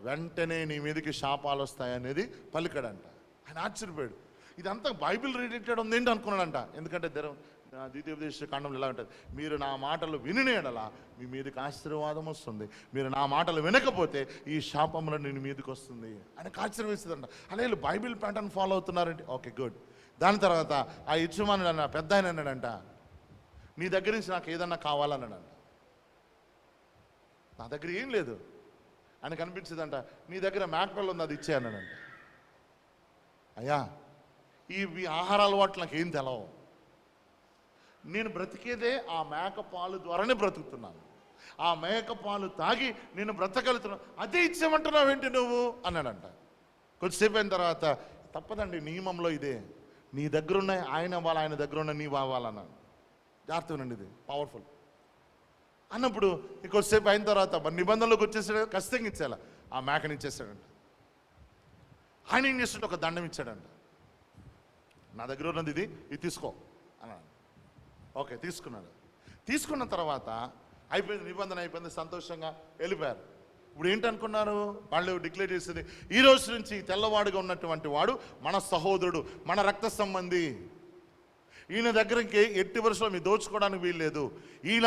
వెంటనే నీ మీదకి శాపాలు వస్తాయనేది పలికాడంట. ఆయన ఆశ్చర్యపోయాడు. ఇదంతా బైబిల్ రిలేటెడ్ ఉంది ఏంటి అనుకున్నాడంట. ఎందుకంటే ద్వితీయోపదేశ కాండంలో ఇలా ఉంటుంది, మీరు నా మాటలు వినినేడలా మీ మీదకి ఆశీర్వాదం వస్తుంది, మీరు నా మాటలు వినకపోతే ఈ శాపంలో నేను మీదకి వస్తుంది అని ఆశ్చర్యం వేస్తుందంట. అలా వీళ్ళు బైబిల్ ప్యాటర్న్ ఫాలో అవుతున్నారంటే ఓకే గుడ్. దాని తర్వాత ఆ యజమానుడు అన్న పెద్ద ఆయన అన్నాడంట, నీ దగ్గర నుంచి నాకు ఏదన్నా కావాలన్నాడంట. నా దగ్గర ఏం లేదు అని కనిపించిందంట. నీ దగ్గర మేకపిల్ల ఉంది, అది ఇచ్చే అన్నాడంట. అయ్యా ఈ ఆహార అలవాట్లు నాకు ఏం తెలవు, నేను బ్రతికేదే ఆ మేక పాలు ద్వారానే బ్రతుకుతున్నాను, ఆ మేక పాలు తాగి నేను బ్రతకగలుగుతున్నాను, అదే ఇచ్చేయమంటున్నావు ఏంటి నువ్వు అన్నాడంట. కొద్దిసేపు అయిన తర్వాత తప్పదండి, నియమంలో ఇదే, నీ దగ్గర ఉన్నాయి ఆయన అవ్వాలి, ఆయన దగ్గర ఉన్న నీవు అవ్వాలన్నాను. జాగ్రత్తనండి, ఇది పవర్ఫుల్ అన్నప్పుడు కొద్దిసేపు అయిన తర్వాత మరి నిబంధనలోకి వచ్చేసాడు, ఖచ్చితంగా ఇచ్చేలా ఆ మేకని ఇచ్చేసాడంట. ఆయన ఏం చేస్తాడు, ఒక దండం ఇచ్చాడంట. నా దగ్గర ఉన్నది ఇది తీసుకో అన్నాడు. ఓకే తీసుకున్నాడు. తీసుకున్న తర్వాత అయిపోయింది, నిబంధన అయిపోయింది, సంతోషంగా వెళ్ళిపోయారు. ఇప్పుడు ఏంటనుకున్నారు వాళ్ళు డిక్లేర్ చేసేది, ఈ రోజు నుంచి తెల్లవాడుగా ఉన్నటువంటి వాడు మన సహోదరుడు, మన రక్త సంబంధి, ఈయన దగ్గరికి ఎట్టి వరుసలో మీ దోచుకోవడానికి వీల్లేదు, ఈయన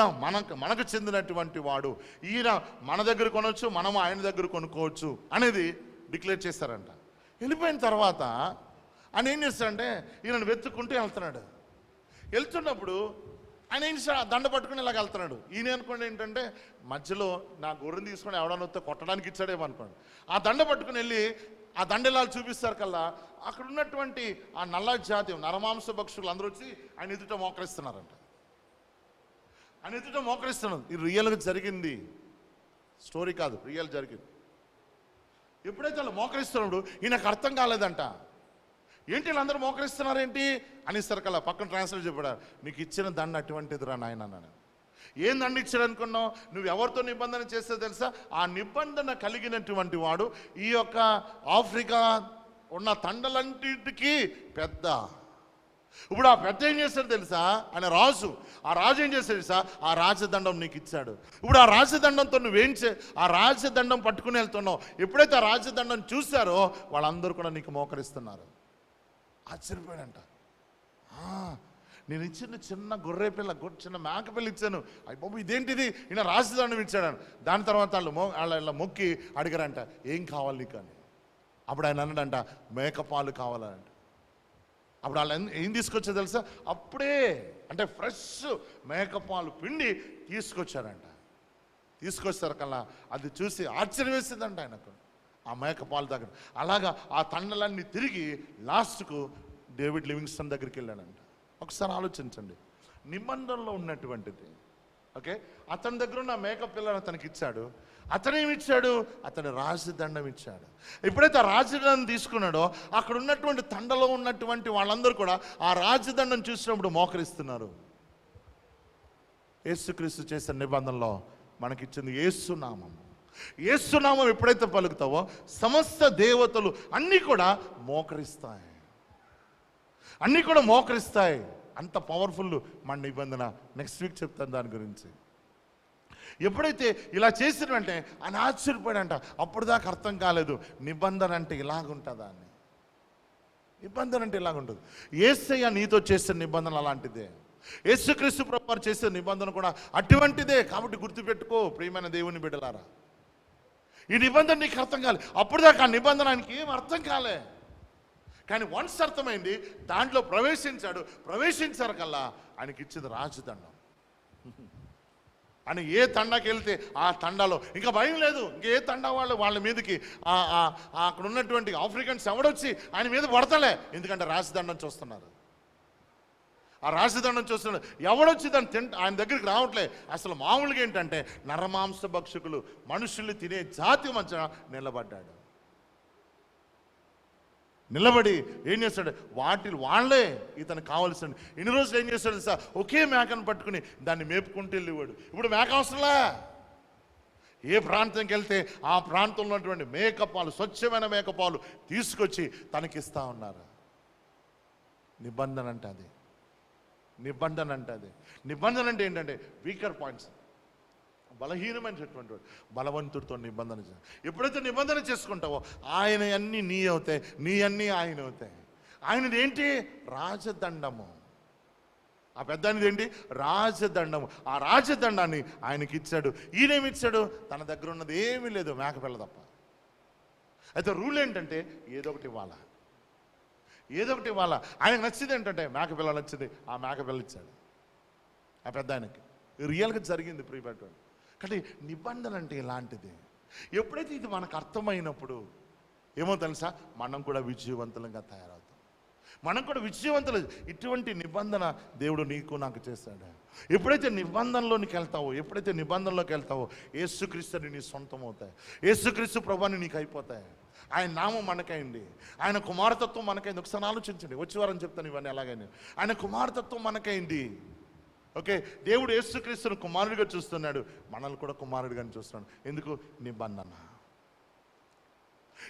మనకు చెందినటువంటి వాడు, ఈయన మన దగ్గర కొనవచ్చు, మనము ఆయన దగ్గర కొనుక్కోవచ్చు అనేది డిక్లేర్ చేస్తారంట. వెళ్ళిపోయిన తర్వాత ఆయన ఏం చేస్తాడంటే ఈయనను వెతుక్కుంటూ వెళ్తున్నాడు. వెళ్తున్నప్పుడు ఆయన ఏం చేస్తాడు, దండ పట్టుకుని ఇలాగ వెళ్తున్నాడు. ఈయన అనుకోండి ఏంటంటే మధ్యలో నా గొర్రెని తీసుకొని ఎవడన్నా వస్తే కొట్టడానికి ఇచ్చాడేమో అనుకోండి. ఆ దండ పట్టుకుని వెళ్ళి ఆ దండలాలు చూపిస్తారు కల్లా అక్కడ ఉన్నటువంటి ఆ నల్ల జాతి నరమాంస భక్షులు అందరూ వచ్చి ఆయన ఎదుట మోకరిస్తున్నారంట. ఆయన ఎదుట మోకరిస్తున్నారు. ఇది రియల్గా జరిగింది, స్టోరీ కాదు, రియల్ జరిగింది. ఎప్పుడైతే వాళ్ళు మోకరిస్తున్నప్పుడు ఈయనకు అర్థం కాలేదంట, ఏంటి వీళ్ళందరూ మోకరిస్తున్నారేంటి అనేసరి కల్లా పక్కన ట్రాన్స్లేట్ చెప్పాడు, నీకు ఇచ్చిన దండ అటువంటిదిరా నాయన అన్నాడు. ఏం దండ ఇచ్చాడు అనుకున్నావు, నువ్వు ఎవరితో నిబంధన చేస్తే తెలుసా, ఆ నిబంధన కలిగినటువంటి వాడు ఈ యొక్క ఆఫ్రికా ఉన్న తండలంటికి పెద్ద. ఇప్పుడు ఆ పెద్ద ఏం చేస్తాడు తెలుసా, ఆయన రాజు, ఆ రాజు ఏం చేస్తాడు తెలుసా, ఆ రాజదండం నీకు ఇచ్చాడు. ఇప్పుడు ఆ రాజదండంతో ఆ రాజదండం పట్టుకుని వెళ్తున్నావు. ఎప్పుడైతే ఆ రాజదండం చూస్తారో వాళ్ళందరూ కూడా నీకు మోకరిస్తున్నారు. ఆశ్చర్యపోయాడంట. నేను ఇచ్చిన చిన్న గొర్రె పిల్ల, చిన్న మేక పిల్ల ఇచ్చాను, అయ్యి బాబు ఇదేంటిది, ఈయన రాజదండం ఇచ్చాడు. దాని తర్వాత వాళ్ళ మొక్కి అడిగారంట, ఏం కావాలి నీకు అని. అప్పుడు ఆయన అన్నాడంట, మేకపాలు కావాలంట. అప్పుడు వాళ్ళు ఏం తీసుకొచ్చా తెలుసా, అప్పుడే అంటే ఫ్రెష్ మేకపాలు పిండి తీసుకొచ్చారంట. తీసుకొచ్చారు కల్లా అది చూసి ఆశ్చర్యం వేసిందంట ఆయనకు, ఆ మేకపాలు దగ్గర. అలాగా ఆ తండలన్నీ తిరిగి లాస్ట్కు డేవిడ్ లివింగ్స్టన్ దగ్గరికి వెళ్ళాడంట. ఒకసారి ఆలోచించండి, నిబంధనలో ఉన్నటువంటిది. ఓకే, అతని దగ్గర ఉన్న మేక పిల్లని అతనికి ఇచ్చాడు. అతనేమిచ్చాడు, అతను రాజదండం ఇచ్చాడు. ఎప్పుడైతే ఆ రాజదండం తీసుకున్నాడో అక్కడ ఉన్నటువంటి తండలో ఉన్నటువంటి వాళ్ళందరూ కూడా ఆ రాజదండం చూసినప్పుడు మోకరిస్తున్నారు. యేసుక్రీస్తు చేసిన నిబంధనలో మనకిచ్చింది యేసునామం. యేసునామం ఎప్పుడైతే పలుకుతావో సమస్త దేవతలు అన్నీ కూడా మోకరిస్తాయి, అన్నీ కూడా మోకరిస్తాయి. అంత పవర్ఫుల్ మన నిబంధన. నెక్స్ట్ వీక్ చెప్తాను దాని గురించి. ఎప్పుడైతే ఇలా చేసిన వెంటనే ఆయన ఆశ్చర్యపోయాడంట. అప్పుడు దాకా అర్థం కాలేదు నిబంధన అంటే ఇలాగుంటుందా అని. నిబంధన అంటే ఇలాగుంటుంది. యేసయ్య నీతో చేసిన నిబంధన అలాంటిదే. యేసుక్రీస్తు ప్రభువారు చేసిన నిబంధన కూడా అటువంటిదే. కాబట్టి గుర్తుపెట్టుకో ప్రియమైన దేవుని బిడ్డలారా, ఈ నిబంధన నీకు అర్థం కాలే. అప్పుడు దాకా ఆ నిబంధన ఆయనకి ఏం అర్థం కాలే. కానీ వన్స్ అర్థమైంది, దాంట్లో ప్రవేశించారు కల్లా ఆయనకి ఇచ్చింది రాజదండం. అని ఏ తండాకి వెళ్తే ఆ తండాలో ఇంకా భయం లేదు. ఇంకే తండా వాళ్ళ మీదకి అక్కడ ఉన్నటువంటి ఆఫ్రికన్స్ ఎవడొచ్చి ఆయన మీద పడతలే. ఎందుకంటే రాజదండం చూస్తున్నారు. ఆ రాజదండం చూస్తున్నాడు. ఎవడొచ్చి దాన్ని ఆయన దగ్గరికి రావట్లే. అసలు మామూలుగా ఏంటంటే నరమాంస భక్షకులు మనుషుల్ని తినే జాతి మధ్య నిలబడి ఏం చేస్తాడు, వాళ్ళే ఇతనికి కావాల్సిన ఇన్ని రోజులు ఏం చేస్తాడు సార్, ఒకే మేకను పట్టుకుని దాన్ని మేపుకుంటూ వెళ్ళేవాడు. ఇప్పుడు మేక అవసరంలా. ఏ ప్రాంతంకి వెళ్తే ఆ ప్రాంతంలో ఉన్నటువంటి మేకపాలు, స్వచ్ఛమైన మేకపాలు తీసుకొచ్చి తనకిస్తా ఉన్నారు. నిబంధన అంటే అది. నిబంధన అంటే ఏంటంటే వీకర్ పాయింట్స్, బలహీనమైనటువంటి బలవంతుడితో నిబంధన. ఎప్పుడైతే నిబంధన చేసుకుంటావో ఆయన అన్నీ నీ అవుతాయి, నీ అన్నీ ఆయన అవుతాయి. ఆయనది ఏంటి? రాజదండము. ఆ పెద్దనిది ఏంటి? రాజదండము. ఆ రాజదండాన్ని ఆయనకి ఇచ్చాడు. ఈయనేమిచ్చాడు? తన దగ్గర ఉన్నది ఏమీ లేదు, మేకపిల్ల తప్ప. అయితే రూల్ ఏంటంటే ఏదో ఒకటి ఇవ్వాలా. ఆయనకు నచ్చింది ఏంటంటే మేకపిల్ల నచ్చింది, ఆ మేకపిల్ల ఇచ్చాడు ఆ పెద్ద ఆయనకి. రియల్గా జరిగింది ప్రియపేట. కానీ నిబంధన అంటే ఇలాంటిది. ఎప్పుడైతే ఇది మనకు అర్థమైనప్పుడు ఏమో తెలుసా, మనం కూడా విజయవంతులంగా తయారవుతాం. మనం కూడా విజయవంతులు. ఇటువంటి నిబంధన దేవుడు నీకు నాకు చేశాడు. ఎప్పుడైతే నిబంధనలోకి వెళ్తావో యేసుక్రీస్తుని నీ సొంతం అవుతాయి. యేసుక్రీస్తు ప్రభువుని నీకు అయిపోతాయి. ఆయన నామం మనకైంది, ఆయన కుమారతత్వం మనకైంది. ఒకసారి ఆలోచించండి. వచ్చే వారం చెప్తాను ఇవన్నీ ఎలాగైనా. ఆయన కుమారతత్వం మనకైంది. ఓకే, దేవుడు యేసుక్రీస్తును కుమారుడిగా చూస్తున్నాడు, మనల్ని కూడా కుమారుడిగానే చూస్తున్నాడు. ఎందుకు? నిబంధన.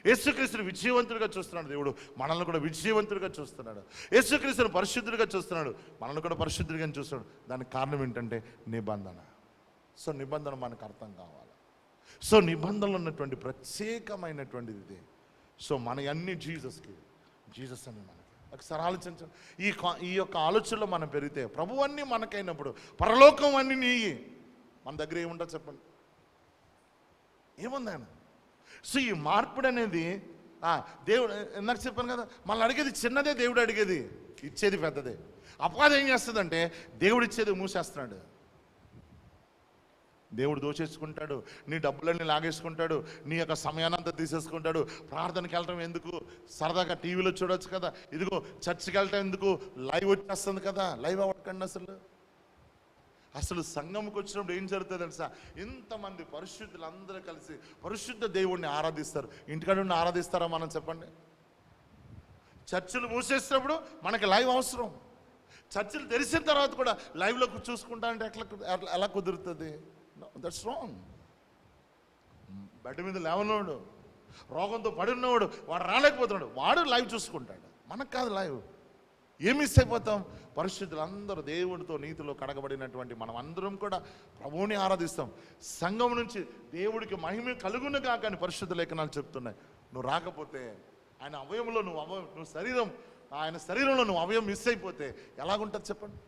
యేసుక్రీస్తుని విజయవంతుడిగా చూస్తున్నాడు దేవుడు, మనల్ని కూడా విజయవంతుడిగా చూస్తున్నాడు. యేసుక్రీస్తుని పరిశుద్ధుడిగా చూస్తున్నాడు, మనల్ని కూడా పరిశుద్ధుడిగా చూస్తున్నాడు. దానికి కారణం ఏంటంటే నిబంధన. సో నిబంధన మనకు అర్థం కావాలి. సో నిబంధనలు ఉన్నటువంటి ప్రత్యేకమైనటువంటిది ఇది. సో మన అన్ని జీసస్ అని మనకి ఒకసారి ఆలోచించండి. ఈ యొక్క ఆలోచనలో మనం పెరిగితే ప్రభు అన్నీ మనకైనప్పుడు పరలోకం అన్నీ నీ, మన దగ్గర ఏముంటుంది చెప్పండి? ఏముంది ఆయన? సో ఈ మార్పుడు అనేది దేవుడు, నాకు చెప్పాను కదా, మళ్ళీ అడిగేది చిన్నదే, దేవుడు అడిగేది, ఇచ్చేది పెద్దదే. అపవాదం ఏం చేస్తుందంటే దేవుడు ఇచ్చేది మూసేస్తున్నాడు. దేవుడు దోచేసుకుంటాడు, నీ డబ్బులన్నీ లాగేసుకుంటాడు, నీ యొక్క సమయానంతా తీసేసుకుంటాడు. ప్రార్థనకి వెళ్ళటం ఎందుకు, సరదాగా టీవీలో చూడొచ్చు కదా, ఇదిగో చర్చికి వెళ్ళటం ఎందుకు, లైవ్ వచ్చేస్తుంది కదా. లైవ్ అవ్వకండి. అసలు సంఘంకి వచ్చినప్పుడు ఏం జరుగుతుంది తెలుసా, ఇంతమంది పరిశుద్ధులు అందరూ కలిసి పరిశుద్ధ దేవుణ్ణి ఆరాధిస్తారు. ఇంటికాడ నుండి ఆరాధిస్తారా మనం చెప్పండి? చర్చిలు మూసేసినప్పుడు మనకి లైవ్ అవసరం. చర్చిలు తెరిచిన తర్వాత కూడా లైవ్లో చూసుకుంటా అంటే ఎలా కుదురుతుంది? That's wrong. బెడ్ మీద లేవనోడు, రోగంతో పడినవాడు, వాడు రాలేకపోతున్నాడు, వాడు లైవ్ చూసుకుంటాడు. మనకు కాదు లైవ్. ఏం మిస్ అయిపోతాం? పరిశుద్ధులందరూ దేవుడితో నీతిలో కడగబడినటువంటి మనం అందరం కూడా ప్రభువుని ఆరాధిస్తాం. సంఘం నుంచి దేవుడికి మహిమ కలుగునుగా కానీ పరిశుద్ధ లేఖనాలు చెప్తున్నాయి. నువ్వు రాకపోతే ఆయన అవయంలో నువ్వు శరీరం, ఆయన శరీరంలో నువ్వు అవయం మిస్ అయిపోతే ఎలాగుంటుంది చెప్పండి?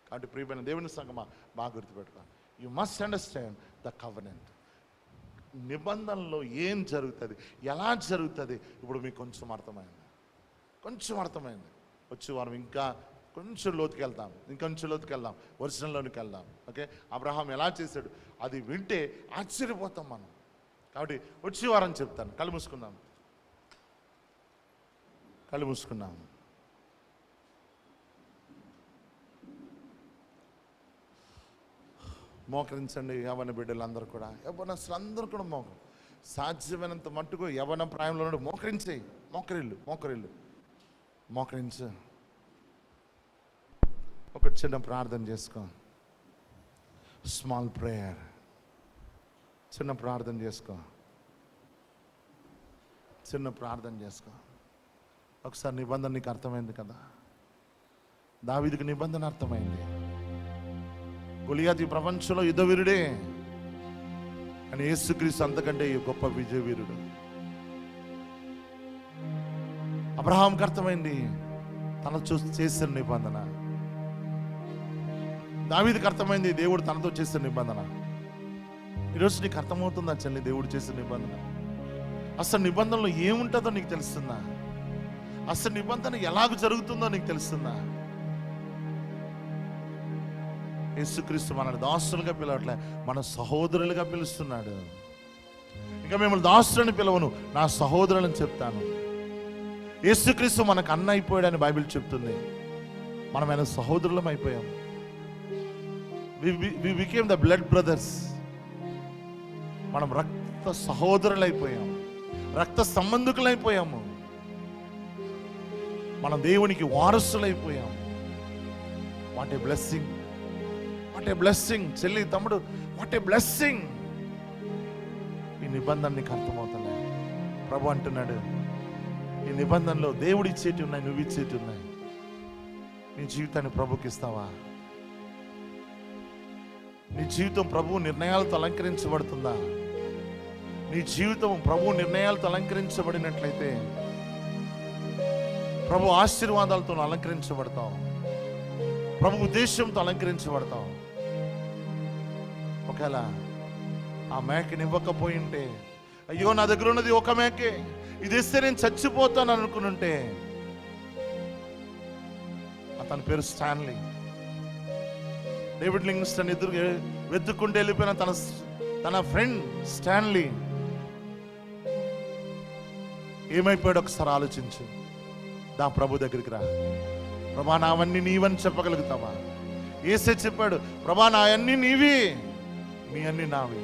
కాబట్టి ప్రియమైన దేవుని సంఘమా, బాగా గుర్తుపెట్టుకో, you must understand the covenant. నిబంధనలో ఏం జరుగుతుంది, ఎలా జరుగుతుంది, ఇప్పుడు మీకు కొంచెం అర్థమైంది. వచ్చే వారం ఇంకా కొంచెం లోతుకి వెళ్దాం, ఒరిజినల్లోనికి వెళ్దాం. ఓకే, అబ్రహాం ఎలా చేశాడు అది వింటే ఆశ్చర్యపోతాం మనం. కాబట్టి వచ్చే వారం చెప్తాను. కళ్ళు మూసుకున్నాం. మోకరించండి యవ్వన బిడ్డలందరూ కూడా, యవ్వనస్తులందరూ కూడా సాధ్యమైనంత మట్టుకు యవ్వన ప్రాయంలో మోకరించేయి. మోకరించు. ఒక చిన్న ప్రార్థన చేసుకో. Small prayer. చిన్న ప్రార్థన చేసుకో. ఒకసారి నిబంధన నీకు అర్థమైంది కదా. దావీదుకి నిబంధన అర్థమైంది. గొలియాతు ఈ ప్రపంచంలో యుద్ధ వీరుడే, కానీ యేసుక్రీస్తు అంతకంటే గొప్ప విజయ వీరుడు. అబ్రహాంకి అర్థమైంది తనతో చేసిన నిబంధన, దావీదుకి అర్థమైంది దేవుడు తనతో చేసిన నిబంధన. ఈరోజు నీకు అర్థమవుతుందా చెల్లి దేవుడు చేసిన నిబంధన? అసలు నిబంధనలో ఏముంటుందో నీకు తెలుస్తుందా? అసలు నిబంధన ఎలాగ జరుగుతుందో నీకు తెలుస్తుందా? యేసుక్రీస్తు మనల్ని దాసులుగా పిలవట్లే, మన సహోదరులుగా పిలుస్తున్నాడు. ఇంకా మిమ్మల్ని దాసులని పిలవను, నా సహోదరులని చెప్తాను. యేసుక్రీస్తు మనకు అన్న అయిపోయాడని బైబిల్ చెప్తుంది. మనం ఆయన సహోదరులం అయిపోయాం. We became the blood brothers. మనం రక్త సహోదరులు అయిపోయాం, రక్త సంబంధికులైపోయాము. మనం దేవునికి వారసులైపోయాం. What a blessing, what a blessing. చెల్లి తమ్ముడు, వాట్ ఏ బ్లెస్సింగ్. ఈ నిబంధన నీకు అర్థమవుతలే. ప్రభు అంటున్నాడు, ఈ నిబంధనలో దేవుడు ఇచ్చేటి ఉన్నాయి, నువ్వు ఇచ్చేటి ఉన్నాయి. నీ జీవితాన్ని ప్రభుకి ఇస్తావా? నీ జీవితం ప్రభు నిర్ణయాలతో అలంకరించబడుతుందా? నీ జీవితం ప్రభు నిర్ణయాలతో అలంకరించబడినట్లయితే ప్రభు ఆశీర్వాదాలతో అలంకరించబడతావు, ప్రభు ఉద్దేశంతో అలంకరించబడతావు. ఒకవేళ ఆ మేకని ఇవ్వకపోయి ఉంటే, అయ్యో నా దగ్గర ఉన్నది ఒక మేకే, ఇది ఇస్తే నేను చచ్చిపోతాను అనుకునుంటే, అతని పేరు స్టాన్లీ. డేవిడ్ లివింగ్స్టన్ ఎదురు వెతుక్కుంటూ వెళ్ళిపోయిన తన ఫ్రెండ్ స్టాన్లీ ఏమైపోయాడు ఒకసారి ఆలోచించు. దా ప్రభు దగ్గరికి రా. ప్రభా నావన్నీ నీవని చెప్పగలుగుతావా? యేసే చెప్పాడు, ప్రభా నా అన్నీ నీవి, నీ అన్నీ నావి.